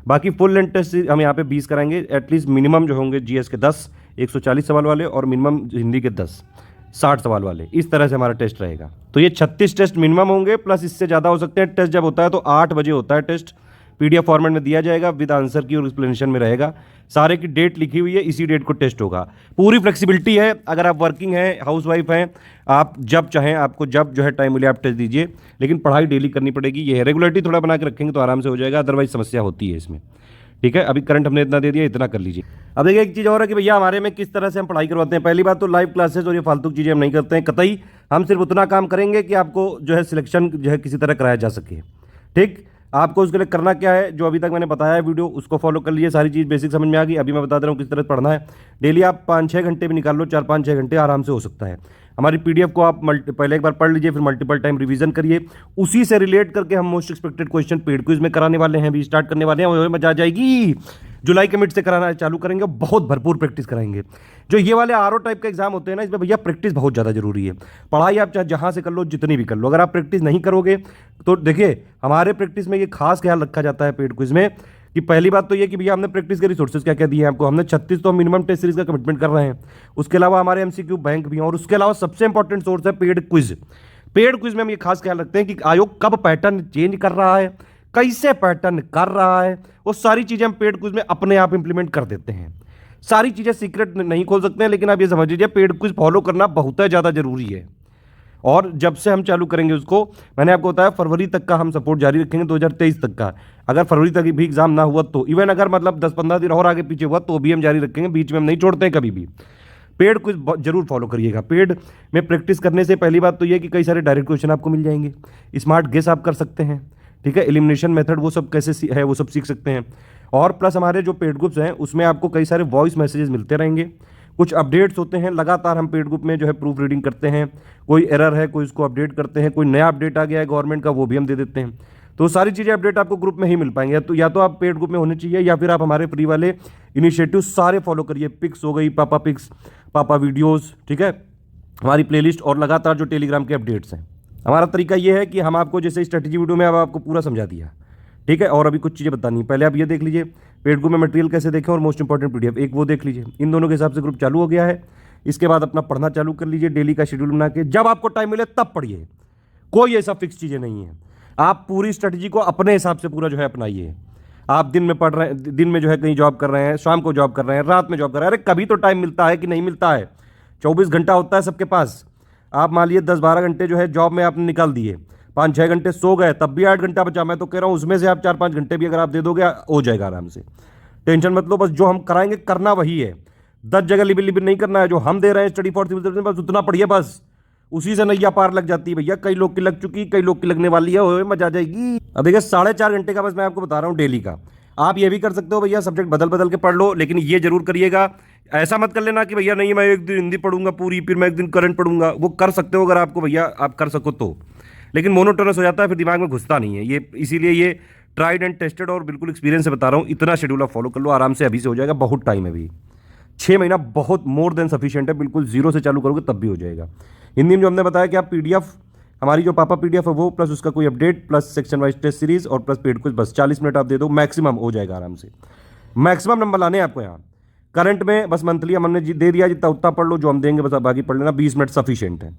बाकी फुल लेंथ टेस्ट हम यहाँ पे 20 कराएंगे। एटलीस्ट मिनिमम जो होंगे जीएस के 10 140 सवाल वाले, और मिनिमम हिंदी के 10 60 सवाल वाले। इस तरह से हमारा टेस्ट रहेगा। तो ये 36 टेस्ट मिनिमम होंगे, प्लस इससे ज़्यादा हो सकते हैं। टेस्ट जब होता है तो 8 बजे होता है टेस्ट, पीडीएफ फॉर्मेट में दिया जाएगा, विद आंसर की और एक्सप्लेनेशन में रहेगा। सारे की डेट लिखी हुई है, इसी डेट को टेस्ट होगा। पूरी फ्लेक्सिबिलिटी है, अगर आप वर्किंग हैं, हाउसवाइफ हैं, आप जब चाहें, आपको जब जो है टाइम मिले आप टेस्ट दीजिए, लेकिन पढ़ाई डेली करनी पड़ेगी। ये है, रेगुलरिटी थोड़ा बना के रखेंगे तो आराम से हो जाएगा, अदरवाइज समस्या होती है इसमें, ठीक है। अभी करंट हमने इतना दे दिया, इतना कर लीजिए। अब देखिए एक चीज़ और है कि भैया हमारे में किस तरह से हम पढ़ाई करवाते हैं। पहली बात तो लाइव क्लासेस और ये फालतू चीज़ें हम नहीं करते हैं कतई। हम सिर्फ उतना काम करेंगे कि आपको जो है सिलेक्शन जो है किसी तरह कराया जा सके। ठीक, आपको उसके लिए करना क्या है, जो अभी तक मैंने बताया है वीडियो उसको फॉलो कर लीजिए, सारी चीज़ बेसिक समझ में आ गई। अभी मैं बता दे रहा हूँ किस तरह से पढ़ना है। डेली आप 5-6 घंटे भी निकाल लो, 4-5-6 घंटे आराम से हो सकता है। हमारी पीडीएफ को आप पहले एक बार पढ़ लीजिए, फिर मल्टीपल टाइम रिवीजन करिए। उसी से रिलेट करके हम most expected question paid quiz में कराने वाले हैं, भी स्टार्ट करने वाले हैं, वो मजा आ जाएगी। जुलाई के मिड से कराना चालू करेंगे, बहुत भरपूर प्रैक्टिस कराएंगे। जो ये वाले आरओ टाइप के एग्जाम होते हैं ना, इसमें भैया प्रैक्टिस बहुत ज़्यादा जरूरी है। पढ़ाई आप चाहे जहाँ से कर लो, जितनी भी कर लो, अगर आप प्रैक्टिस नहीं करोगे तो देखिए हमारे प्रैक्टिस में ये खास ख्याल रखा जाता है पेड क्विज में कि पहली बात तो ये कि भैया हमने प्रैक्टिस के रिसोर्सेज क्या क्या दिए हैं आपको। हमने 36 तो मिनिमम टेस्ट सीरीज का कमिटमेंट कर रहे हैं, उसके अलावा हमारे एमसीक्यू बैंक भी हैं, और उसके अलावा सबसे इंपॉर्टेंट सोर्स है पेड क्विज। पेड क्विज में हम ये खास ख्याल रखते हैं कि आयोग कब पैटर्न चेंज कर रहा है, कैसे पैटर्न कर रहा है, वो सारी चीजें हम पेड क्विज में अपने आप इंप्लीमेंट कर देते हैं। सारी चीजें सीक्रेट नहीं खोल सकते हैं, लेकिन आप ये समझ लीजिए पेड क्विज फॉलो करना बहुत ज्यादा जरूरी है। और जब से हम चालू करेंगे उसको, मैंने आपको बताया फरवरी तक का हम सपोर्ट जारी रखेंगे, 2023 तक का। अगर फरवरी तक भी एग्जाम ना हुआ तो, इवन अगर मतलब 10-15 दिन और आगे पीछे हुआ तो भी हम जारी रखेंगे, बीच में हम नहीं छोड़ते हैं कभी भी। पेड क्विज जरूर फॉलो करिएगा। पेड में प्रैक्टिस करने से पहली बात तो ये कि कई सारे डायरेक्ट क्वेश्चन आपको मिल जाएंगे, स्मार्ट गेस आप कर सकते हैं, ठीक है, एलिमिनेशन मेथड वो सब कैसे है वो सब सीख सकते हैं। और प्लस हमारे जो पेड ग्रुप्स हैं उसमें आपको कई सारे वॉइस मैसेजेस मिलते रहेंगे, कुछ अपडेट्स होते हैं लगातार। हम पेड ग्रुप में जो है प्रूफ रीडिंग करते हैं, कोई एरर है कोई उसको अपडेट करते हैं, कोई नया अपडेट आ गया है गवर्नमेंट का वो भी हम दे देते हैं। तो सारी चीज़ें अपडेट आपको ग्रुप में ही मिल पाएंगे। तो या तो आप पेड ग्रुप में होने चाहिए, या फिर आप हमारे फ्री वाले इनिशिएटिव सारे फॉलो करिए। पिक्स हो गई, पापा पिक्स, पापा वीडियोज़, ठीक है, हमारी प्लेलिस्ट, और लगातार जो टेलीग्राम के अपडेट्स हैं। हमारा तरीका ये है कि हम आपको जैसे स्ट्रेटेजी वीडियो में अब आपको पूरा समझा दिया, ठीक है, और अभी कुछ चीज़ें बतानी है। पहले आप ये देख लीजिए पेड ग्रुप में मटेरियल कैसे देखें, और मोस्ट इंपॉर्टेंट पीडीएफ एक वो देख लीजिए। इन दोनों के हिसाब से ग्रुप चालू हो गया है। इसके बाद अपना पढ़ना चालू कर लीजिए, डेली का शेड्यूल बना के, जब आपको टाइम मिले तब पढ़िए। कोई ऐसा फिक्स चीज़ें नहीं है, आप पूरी स्ट्रेटजी को अपने हिसाब से पूरा जो है अपनाइए। आप दिन में पढ़ रहे हैं, दिन में जो है कहीं जॉब कर रहे हैं, शाम को जॉब कर रहे हैं, रात में जॉब कर रहे हैं, अरे कभी तो टाइम मिलता है कि नहीं मिलता है। 24 घंटा होता है सबके पास। आप मान लीजिए 10-12 घंटे जो है जॉब में आपने निकाल दिए, 5-6 घंटे सो गए, तब भी 8 घंटा बचा। मैं तो कह रहा हूँ उसमें से आप 4-5 घंटे भी अगर आप दे दोगे हो जाएगा आराम से। टेंशन मत लो, बस जो हम कराएंगे करना वही है। 10 जगह लिबिल लिबिल नहीं करना है। जो हम दे रहे हैं स्टडी फॉर सिविल सर्विस, बस उतना पढ़िए, बस उसी से नैया पार लग जाती है भैया। कई लोग की लग चुकी, कई लोग की लगने वाली है, ओए मजा आ जाएगी। अब देखिए 4.5 घंटे का बस मैं आपको बता रहा हूँ डेली का। आप ये भी कर सकते हो भैया, सब्जेक्ट बदल बदल के पढ़ लो, लेकिन ये जरूर करिएगा, ऐसा मत कर लेना कि भैया नहीं मैं एक दिन हिंदी पढ़ूंगा पूरी, फिर मैं एक दिन करंट पढ़ूंगा। वो कर सकते हो अगर आपको भैया आप कर सको तो, लेकिन मोनोटोनस हो जाता है, फिर दिमाग में घुसता नहीं है ये। इसीलिए ये ट्राइड एंड टेस्टेड और बिल्कुल एक्सपीरियंस से बता रहा हूँ। इतना शेड्यूल आप फॉलो कर लो आराम से, अभी से हो जाएगा। बहुत टाइम है अभी, 6 महीना बहुत मोर देन सफिशिएंट है। बिल्कुल जीरो से चालू करोगे तब भी हो जाएगा। हिंदी में जो हमने बताया कि आप पीडीएफ, हमारी जो पापा पीडीएफ है वो, प्लस उसका कोई update, plus section wise test series, और प्लस पेड क्विज, बस 40 मिनट आप दे दो मैक्सिमम हो जाएगा आराम से। मैक्सिमम नंबर लाने हैं आपको यहाँ। करंट में बस मंथली हमने दे दिया, जितना उतना पढ़ लो, जो हम देंगे बस आप बाकी पढ़ लेना, 20 मिनट सफिशिएंट है।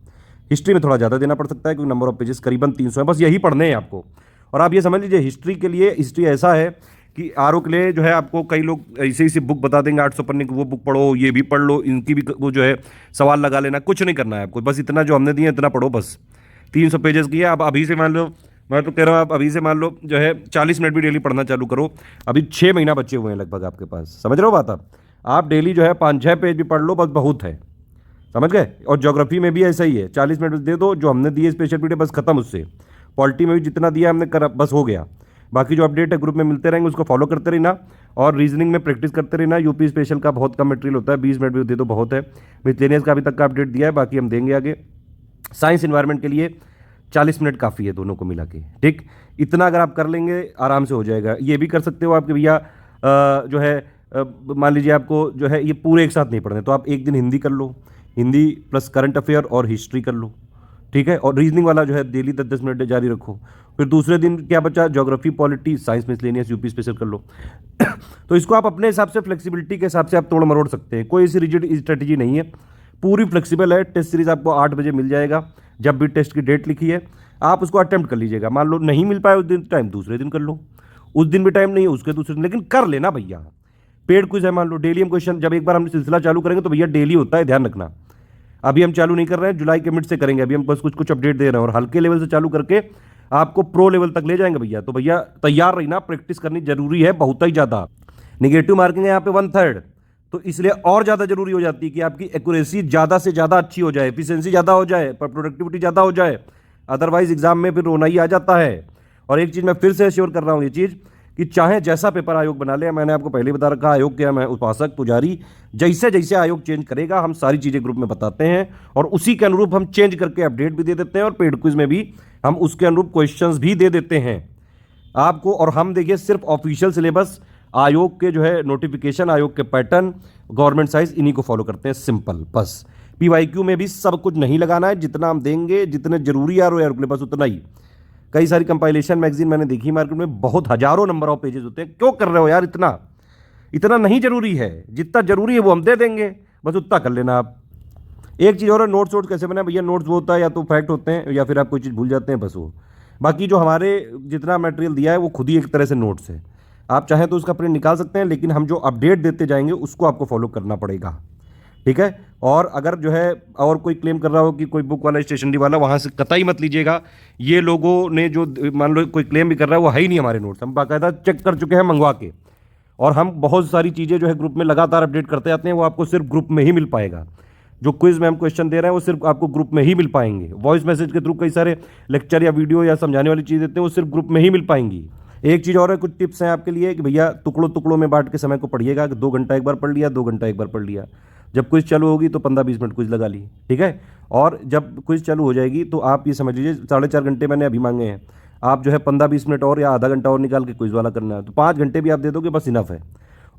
हिस्ट्री में थोड़ा ज़्यादा देना पड़ सकता है क्योंकि नंबर ऑफ पेजेस करीबन 300 है, बस यही पढ़ने हैं आपको। और आप ये समझ लीजिए हिस्ट्री के लिए, हिस्ट्री ऐसा है कि आरओ के लिए जो है आपको कई लोग ऐसे ही बुक बता देंगे 800 पन्ने की, वो बुक पढ़ो, ये भी पढ़ लो, इनकी भी वो जो है सवाल लगा लेना, कुछ नहीं करना है आपको। बस इतना जो हमने दिया इतना पढ़ो, बस 300 पेजेस की है। आप अभी से मान लो, मैं तो कह रहा हूँ आप अभी से मान लो जो है 40 मिनट भी डेली पढ़ना चालू करो। अभी 6 महीना बचे हुए हैं लगभग आपके पास, समझ रहे हो बात आप डेली जो है 5-6 पेज भी पढ़ लो, बस बहुत है, समझ गए। और ज्योग्राफी में भी ऐसा ही है, 40 मिनट दे दो, जो हमने दिए स्पेशल पीरियड बस खत्म उससे। पॉलिटी में भी जितना दिया हमने कर बस हो गया। बाकी जो अपडेट है ग्रुप में मिलते रहेंगे, उसको फॉलो करते रहना, और रीजनिंग में प्रैक्टिस करते रहना। यूपी स्पेशल का बहुत कम मटेरियल होता है, 20 मिनट भी दे दो बहुत है। मिसलेनियस का अभी तक का अपडेट दिया है, बाकी हम देंगे आगे। साइंस इन्वायरमेंट के लिए 40 मिनट काफ़ी है दोनों को मिला के, ठीक। इतना अगर आप कर लेंगे आराम से हो जाएगा। ये भी कर सकते हो आपके भैया जो है मान लीजिए आपको जो है ये पूरे एक साथ नहीं पढ़ने, तो आप एक दिन हिंदी कर लो, हिंदी प्लस करंट अफेयर और हिस्ट्री कर लो, ठीक है। और रीजनिंग वाला जो है डेली 10-10 मिनट जारी रखो। फिर दूसरे दिन क्या बचा, geography, polity, science, miscellaneous, UP special कर लो। तो इसको आप अपने हिसाब से, फ्लेक्सिबिलिटी के हिसाब से आप तोड़ मरोड़ सकते हैं। कोई ऐसी रिजिड स्ट्रेटजी नहीं है, पूरी फ्लेक्सिबल है। टेस्ट सीरीज आपको 8 बजे मिल जाएगा, जब भी टेस्ट की डेट लिखी है आप उसको अटेम्प्ट कर लीजिएगा। मान लो नहीं मिल पाए उस दिन टाइम, दूसरे दिन कर लो। उस दिन भी टाइम नहीं है, उसके दूसरे दिन, लेकिन कर लेना भैया। पेड क्विज है, मान लो डेली हम क्वेश्चन, जब एक बार हम सिलसिला चालू करेंगे तो भैया डेली होता है, ध्यान रखना। अभी हम चालू नहीं कर रहे हैं, जुलाई के मिड से करेंगे। अभी हम बस कुछ कुछ अपडेट दे रहे हैं, और हल्के लेवल से चालू करके आपको प्रो लेवल तक ले जाएंगे भैया। तो भैया तैयार रहना, प्रैक्टिस करनी जरूरी है बहुत ही ज़्यादा। निगेटिव मार्किंग है यहाँ पे 1/3, तो इसलिए और ज़्यादा जरूरी हो जाती है कि आपकी एक्यूरेसी ज़्यादा से ज़्यादा अच्छी हो जाए, एफिशिएंसी ज़्यादा हो जाए, प्रोडक्टिविटी ज़्यादा हो जाए। अदरवाइज एग्जाम में फिर रोना ही आ जाता है। और एक चीज़ मैं फिर से एश्योर कर रहा हूँ, ये चीज़ कि चाहे जैसा पेपर आयोग बना ले, मैंने आपको पहले बता रखा, आयोग क्या, मैं उपासक पुजारी, जैसे जैसे आयोग चेंज करेगा हम सारी चीज़ें ग्रुप में बताते हैं और उसी के अनुरूप हम चेंज करके अपडेट भी दे देते हैं और पेड क्विज में भी हम उसके अनुरूप क्वेश्चंस भी दे देते हैं आपको। और हम देखिए सिर्फ ऑफिशियल सिलेबस, आयोग के जो है नोटिफिकेशन, आयोग के पैटर्न, गवर्नमेंट साइज, इन्हीं को फॉलो करते हैं, सिंपल। बस पीवाईक्यू में भी सब कुछ नहीं लगाना है, जितना हम देंगे, जितने जरूरी आ रहे बस उतना ही। कई सारी कंपाइलेशन मैगजीन मैंने देखी मार्केट में, बहुत हजारों नंबर ऑफ पेजेस होते हैं। क्यों कर रहे हो यार, इतना नहीं जरूरी है। जितना जरूरी है वो हम दे देंगे, बस उतना कर लेना आप। एक चीज़ और है, नोट्स कैसे बनाए भैया? नोट्स वो होता है या तो फैक्ट होते हैं या फिर आप कोई चीज़ भूल जाते हैं, बस वो। बाकी जो हमारे जितना मटेरियल दिया है वो खुद ही एक तरह से नोट्स है। आप चाहें तो उसका प्रिंट निकाल सकते हैं, लेकिन हम जो अपडेट देते जाएंगे उसको आपको फॉलो करना पड़ेगा, ठीक है। और अगर जो है और कोई क्लेम कर रहा हो कि कोई बुक वाला, स्टेशनरी वाला, वहाँ से कतई मत लीजिएगा। ये लोगों ने जो मान लो कोई क्लेम भी कर रहा है वो है ही नहीं हमारे नोट्स, हम बाकायदा चेक कर चुके हैं मंगवा के। और हम बहुत सारी चीज़ें जो है ग्रुप में लगातार अपडेट करते आते हैं, वो आपको सिर्फ ग्रुप में ही मिल पाएगा। जो क्विज में हम क्वेश्चन दे रहे हैं वो सिर्फ आपको ग्रुप में ही मिल पाएंगे। वॉइस मैसेज के थ्रू कई सारे लेक्चर या वीडियो या समझाने वाली चीज़ देते हैं, वो सिर्फ ग्रुप में ही मिल पाएंगी। एक चीज़ और है, कुछ टिप्स हैं आपके लिए कि भैया टुकड़ों टुकड़ों में बांट के समय को पढ़िएगा। 2 घंटा एक बार पढ़ लिया, 2 घंटा एक बार पढ़ लिया। जब क्विज चालू होगी तो 15-20 मिनट क्विज लगा ली, ठीक है। और जब क्विज चालू हो जाएगी तो आप ये समझ लीजिए 4.5 घंटे मैंने अभी मांगे हैं, आप जो है 15-20 मिनट और या आधा घंटा और निकाल के क्विज वाला करना है, तो 5 घंटे भी आप दे दोगे, बस इनफ है।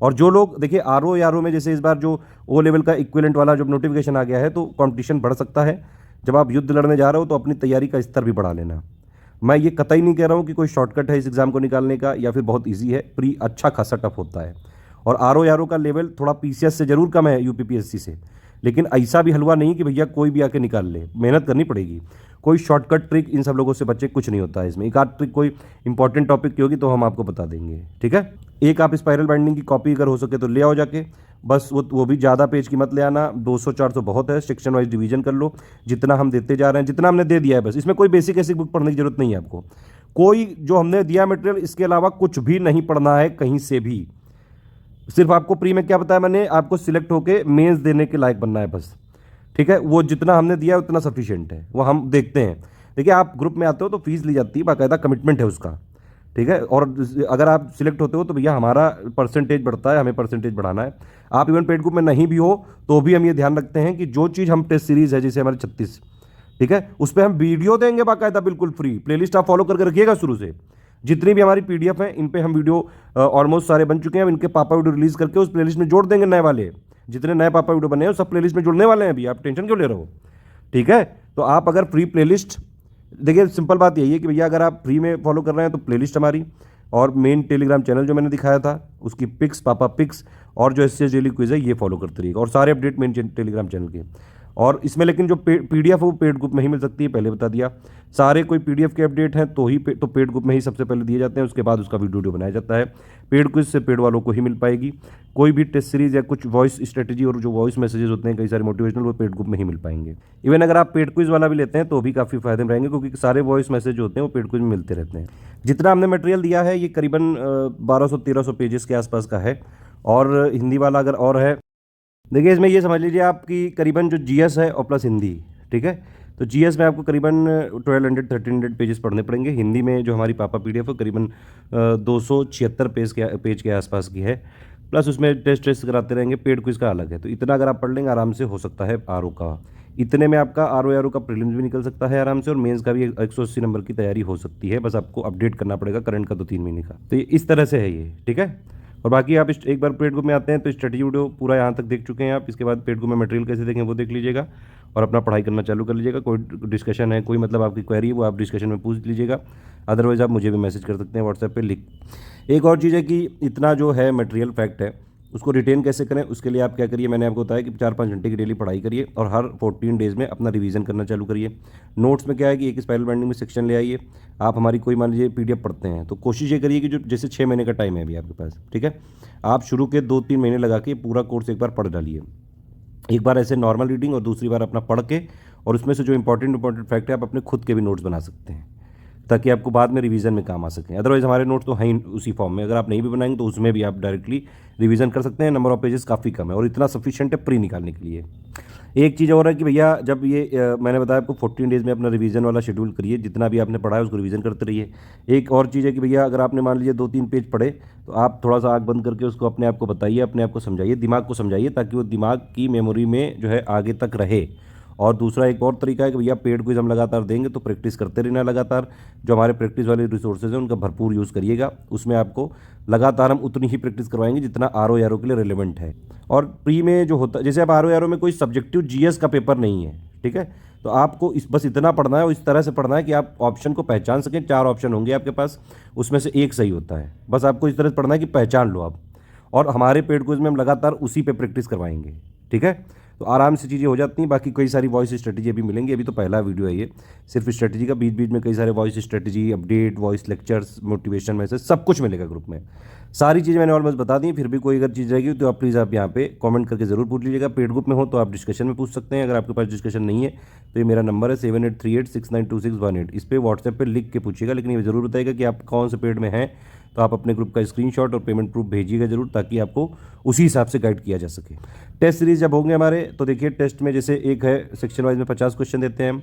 और जो लोग देखिए आरओ में जैसे इस बार जो ओ लेवल का इक्विवेलेंट वाला जब नोटिफिकेशन आ गया है तो कंपटीशन बढ़ सकता है। जब आप युद्ध लड़ने जा रहे हो तो अपनी तैयारी का स्तर भी बढ़ा लेना। मैं ये कतई नहीं कह रहा हूँ कि कोई शॉर्टकट है इस एग्ज़ाम को निकालने का या फिर बहुत ईजी है, प्री अच्छा खासा टफ होता है। और आरओ का लेवल थोड़ा पीसीएस से ज़रूर कम है, यूपीपीएससी से, लेकिन ऐसा भी हलवा नहीं कि भैया कोई भी आके निकाल ले, मेहनत करनी पड़ेगी। कोई शॉर्टकट ट्रिक इन सब लोगों से बच्चे कुछ नहीं होता है इसमें। एक आध ट्रिक कोई इंपॉर्टेंट टॉपिक की होगी तो हम आपको बता देंगे, ठीक है। एक आप स्पाइरल बाइंडिंग की कॉपी अगर हो सके तो ले आओ जाके, बस वो भी ज़्यादा पेज की मत ले आना, 200-400 बहुत है। सेक्शन वाइज डिवीजन कर लो, जितना हम देते जा रहे हैं, जितना हमने दे दिया है बस। इसमें कोई बेसिक ऐसी बुक पढ़ने की जरूरत नहीं है आपको। कोई जो हमने दिया मटेरियल, इसके अलावा कुछ भी नहीं पढ़ना है कहीं से भी। सिर्फ आपको प्री में क्या बताया मैंने, आपको सिलेक्ट होके मेंस देने के लायक बनना है बस, ठीक है। वो जितना हमने दिया है उतना सफिशिएंट है, वो हम देखते हैं। देखिए आप ग्रुप में आते हो तो फीस ली जाती है, बाकायदा कमिटमेंट है उसका, ठीक है। और अगर आप सिलेक्ट होते हो तो भैया हमारा परसेंटेज बढ़ता है, हमें परसेंटेज बढ़ाना है। आप इवन पेड ग्रुप में नहीं भी हो तो भी हम ये ध्यान रखते हैं कि जो चीज़ हम टेस्ट सीरीज़ है, जैसे हमारे 36, ठीक है, उस पर हम वीडियो देंगे बाकायदा, बिल्कुल फ्री। प्लेलिस्ट आप फॉलो करके रखिएगा शुरू से। जितनी भी हमारी पीडीएफ है इन पे हम वीडियो ऑलमोस्ट सारे बन चुके हैं। इनके पापा वीडियो रिलीज करके उस प्लेलिस्ट में जोड़ देंगे। नए वाले जितने नए पापा वीडियो बने हैं सब प्लेलिस्ट में जुड़ने वाले हैं अभी, आप टेंशन क्यों ले रहे हो, ठीक है। तो आप अगर फ्री प्लेलिस्ट, देखिए सिंपल बात यही है कि भैया अगर आप फ्री में फॉलो कर रहे हैं तो प्लेलिस्ट हमारी और मेन टेलीग्राम चैनल जो मैंने दिखाया था उसकी पिक्स, पापा पिक्स और जो एसएस डेली क्विज है ये फॉलो करते रहिएगा। और सारे अपडेट मेन टेलीग्राम चैनल के। और इसमें लेकिन जो पीडीएफ है वो पेड ग्रुप में ही मिल सकती है, पहले बता दिया। सारे कोई पीडीएफ के अपडेट हैं तो पेड ग्रुप में ही सबसे पहले दिए जाते हैं, उसके बाद उसका वीडियो बनाया जाता है। पेड क्विज से पेड वालों को ही मिल पाएगी। कोई भी टेस्ट सीरीज या कुछ वॉइस स्ट्रेटेजी और जो वॉइस मैसेजेस होते हैं कई सारे मोटिवेशनल, वो पेड ग्रुप में ही मिल पाएंगे। इवन अगर आप पेड क्विज वाला भी लेते हैं तो भी काफ़ी फायदे में रहेंगे, क्योंकि सारे वॉइस मैसेज जो होते हैं वो पेड क्विज में मिलते रहते हैं। जितना हमने मटेरियल दिया है ये करीबन 1200-1300 पेजेस के आसपास का है। और हिंदी वाला अगर और है, देखिए इसमें ये समझ लीजिए आपकी करीबन जो जीएस है और प्लस हिंदी, ठीक है। तो जीएस में आपको करीबन 1200-1300 पेजेस पढ़ने पड़ेंगे। हिंदी में जो हमारी पापा पीडीएफ है करीबन 276 पेज के आसपास की है, प्लस उसमें टेस्ट कराते रहेंगे। पेड क्विज का अलग है, तो इतना अगर आप पढ़ लेंगे आराम से हो सकता है आरओ का। इतने में आपका आरओ का प्रीलिम्स भी निकल सकता है आराम से, और मेंस का भी 180 नंबर की तैयारी हो सकती है। बस आपको अपडेट करना पड़ेगा करंट का 2-3 महीने का। तो इस तरह से है ये, ठीक है। और बाकी आप एक बार पेड ग्रुप में आते हैं तो स्ट्रेटजी वीडियो पूरा यहाँ तक देख चुके हैं आप। इसके बाद पेड ग्रुप में मटेरियल कैसे देखें वो देख लीजिएगा और अपना पढ़ाई करना चालू कर लीजिएगा। कोई डिस्कशन है, कोई मतलब आपकी क्वेरी है वो आप डिस्कशन में पूछ लीजिएगा। अदरवाइज़ आप मुझे भी मैसेज कर सकते हैं व्हाट्सएप पे लिख। एक और चीज़ है कि इतना जो है मटेरियल फैक्ट है उसको रिटेन कैसे करें, उसके लिए आप क्या करिए, मैंने आपको बताया कि 4-5 घंटे की डेली पढ़ाई करिए और हर 14 डेज़ में अपना रिवीजन करना चालू करिए। नोट्स में क्या है कि एक स्पाइरल बाइंडिंग में सेक्शन ले आइए। आप हमारी कोई मान लीजिए पीडीएफ पढ़ते हैं तो कोशिश ये करिए कि जो जैसे 6 महीने का टाइम है अभी आपके पास, ठीक है, आप शुरू के 2-3 महीने लगा के पूरा कोर्स एक बार पढ़ डालिए। एक बार ऐसे नॉर्मल रीडिंग और दूसरी बार अपना पढ़ के, और उसमें से जो इंपॉर्टेंट फैक्ट है आप अपने खुद के भी नोट्स बना सकते हैं। ताकि आपको बाद में रिवीजन में काम आ सके। अदरवाइज हमारे नोट्स तो हैं ही उसी फॉर्म में, अगर आप नहीं भी बनाएंगे तो उसमें भी आप डायरेक्टली रिवीजन कर सकते हैं। नंबर ऑफ पेजेस काफ़ी कम है और इतना सफिशिएंट है प्री निकालने के लिए। एक चीज़ और है कि भैया जब ये मैंने बताया आपको 14 डेज़ में अपना रिवीजन वाला शेड्यूल करिए, जितना भी आपने पढ़ा है उसको रिवीजन करते रहिए। एक और चीज़ है कि भैया अगर आपने मान लीजिए 2-3 पेज पढ़े तो आप थोड़ा सा आँख बंद करके उसको अपने आप को बताइए, अपने आप को समझाइए, दिमाग को समझाइए, ताकि वो दिमाग की मेमोरी में जो है आगे तक रहे। और दूसरा एक और तरीका है कि भैया पेड क्विज हम लगातार देंगे तो प्रैक्टिस करते रहना लगातार। जो हमारे प्रैक्टिस वाले रिसोर्सेज हैं उनका भरपूर यूज़ करिएगा। उसमें आपको लगातार हम उतनी ही प्रैक्टिस करवाएंगे जितना आर ओ के लिए रिलेवेंट है। और प्री में जो होता है, जैसे अब आर ओ में कोई सब्जेक्टिव जीएस का पेपर नहीं है, ठीक है, तो आपको बस इतना पढ़ना है और इस तरह से पढ़ना है कि आप ऑप्शन को पहचान सकें। 4 ऑप्शन होंगे आपके पास, उसमें से एक सही होता है। बस आपको इस तरह से पढ़ना है कि पहचान लो आप। और हमारे पेड क्विज में हम लगातार उसी पे प्रैक्टिस करवाएंगे, ठीक है। तो आराम से चीज़ें हो जाती हैं। बाकी कई सारी वॉइस स्ट्रेटजी अभी मिलेंगी, अभी तो पहला वीडियो है ये सिर्फ स्ट्रेटजी का। बीच बीच में कई सारे voice strategy, update, voice lectures, motivation message सब कुछ मिलेगा ग्रुप में। सारी चीज़ें मैंने ऑलमोस्ट बता दी। फिर भी कोई अगर चीज़ रहेगी तो आप प्लीज़ आप यहाँ पे कमेंट करके ज़रूर पूछ लीजिएगा। पेड ग्रुप में हो तो आप डिस्कशन में पूछ सकते हैं। अगर आपके पास डिस्कशन नहीं है तो ये मेरा नंबर है 7838692618। इस पर व्हाट्सएप पर लिख के पूछिएगा, लेकिन ये ज़रूर बताइएगा कि आप कौन से पेड में हैं। तो आप अपने ग्रुप का स्क्रीनशॉट और पेमेंट प्रूफ भेजिएगा ज़रूर, ताकि आपको उसी हिसाब से गाइड किया जा सके। टेस्ट सीरीज़ जब होंगे हमारे तो देखिए, टेस्ट में जैसे एक है सेक्शन वाइज में 50 क्वेश्चन देते हैं हम,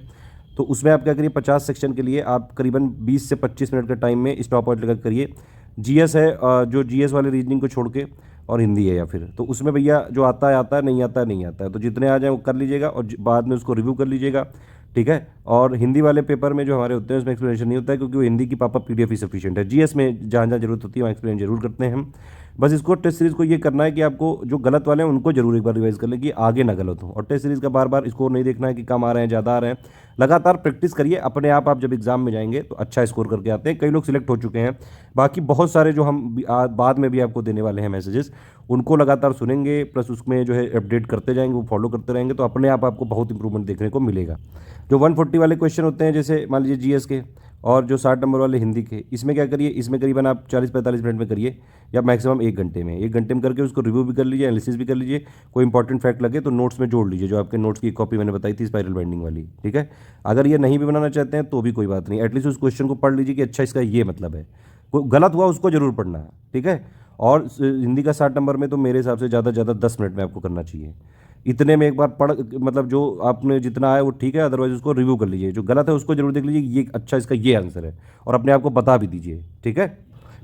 तो उसमें आप क्या करिए 50 सेक्शन के लिए आप करीबन 20 से 25 मिनट का टाइम में स्टॉप वॉच लगा करिए। जीएस है, जो जीएस वाले रीजनिंग को छोड़ के, और हिंदी है या फिर, तो उसमें भैया जो आता है, नहीं आता है, तो जितने आ जाए वो कर लीजिएगा और बाद में उसको रिव्यू कर लीजिएगा, ठीक है। और हिंदी वाले पेपर में जो हमारे होते हैं उसमें एक्सप्लेनेशन नहीं होता है, क्योंकि वो हिंदी की पापा पीडीएफ ही सफिशिएंट है। जीएस में जहाँ जहाँ जरूरत होती है वहाँ एक्सप्लेन जरूर करते हैं हम। बस इसको टेस्ट सीरीज़ को ये करना है कि आपको जो गलत वाले हैं उनको जरूर एक बार रिवाइज कर लें कि आगे ना गलत हो। और टेस्ट सीरीज़ का बार बार स्कोर नहीं देखना है कि कम आ रहे हैं ज़्यादा आ रहे हैं। लगातार प्रैक्टिस करिए, अपने आप जब एग्जाम में जाएंगे तो अच्छा स्कोर करके आते हैं। कई लोग सिलेक्ट हो चुके हैं। बाकी बहुत सारे जो हम बाद में भी आपको देने वाले हैं मैसेजेस, उनको लगातार सुनेंगे, प्लस उसमें जो है अपडेट करते जाएंगे, वो फॉलो करते रहेंगे, तो अपने आप आपको बहुत इंप्रूवमेंट देखने को मिलेगा। जो 140 वाले क्वेश्चन होते हैं, जैसे मान लीजिए जीएस के, और जो 60 नंबर वाले हिंदी के, इसमें क्या करिए, इसमें करीबन आप 40-45 मिनट में करिए, या मैक्सिमम 1 घंटे में। 1 घंटे में करके उसको रिव्यू भी कर लीजिए, एनालिसिस भी कर लीजिए। कोई इंपॉर्टेंट फैक्ट लगे तो नोट्स में जोड़ लीजिए, जो आपके नोट्स की कॉपी मैंने बताई थी स्पाइरल बाइंडिंग वाली, ठीक है। अगर ये नहीं भी बनाना चाहते हैं तो भी कोई बात नहीं, एटलीस्ट उस क्वेश्चन को पढ़ लीजिए कि अच्छा इसका ये मतलब है। कोई गलत हुआ उसको जरूर पढ़ना है, ठीक है। और हिंदी का 60 नंबर में तो मेरे हिसाब से ज़्यादा से ज़्यादा 10 मिनट में आपको करना चाहिए। इतने में एक बार पढ़, मतलब जो आपने जितना आया वो ठीक है, अदरवाइज उसको रिव्यू कर लीजिए। जो गलत है उसको जरूर देख लीजिए, ये अच्छा इसका ये आंसर है, और अपने आप को बता भी दीजिए, ठीक है।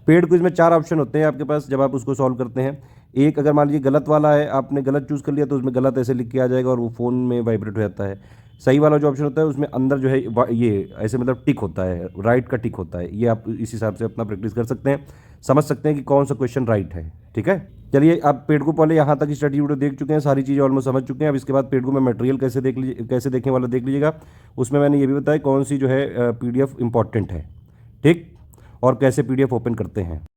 पेड क्विज में 4 ऑप्शन होते हैं आपके पास जब आप उसको सॉल्व करते हैं। एक, अगर मान लीजिए गलत वाला है, आपने गलत चूज़ कर लिया तो उसमें गलत ऐसे लिख के आ जाएगा और वो फ़ोन में वाइब्रेट हो जाता है। सही वाला जो ऑप्शन होता है उसमें अंदर जो है ये ऐसे मतलब टिक होता है, राइट का टिक होता है। ये आप इस हिसाब से अपना प्रैक्टिस कर सकते हैं, समझ सकते हैं कि कौन सा क्वेश्चन राइट है, ठीक है। चलिए, आप पेड ग्रुप वाले यहाँ तक स्टडी वीडियो देख चुके हैं, सारी चीज़ें ऑलमोस्ट समझ चुके हैं। अब इसके बाद पेड ग्रुप में मटेरियल कैसे देख लीजिए, कैसे देखने वाला देख लीजिएगा। उसमें मैंने ये भी बताया कौन सी जो है पीडीएफ इंपॉर्टेंट है, ठीक, और कैसे पीडीएफ ओपन करते हैं।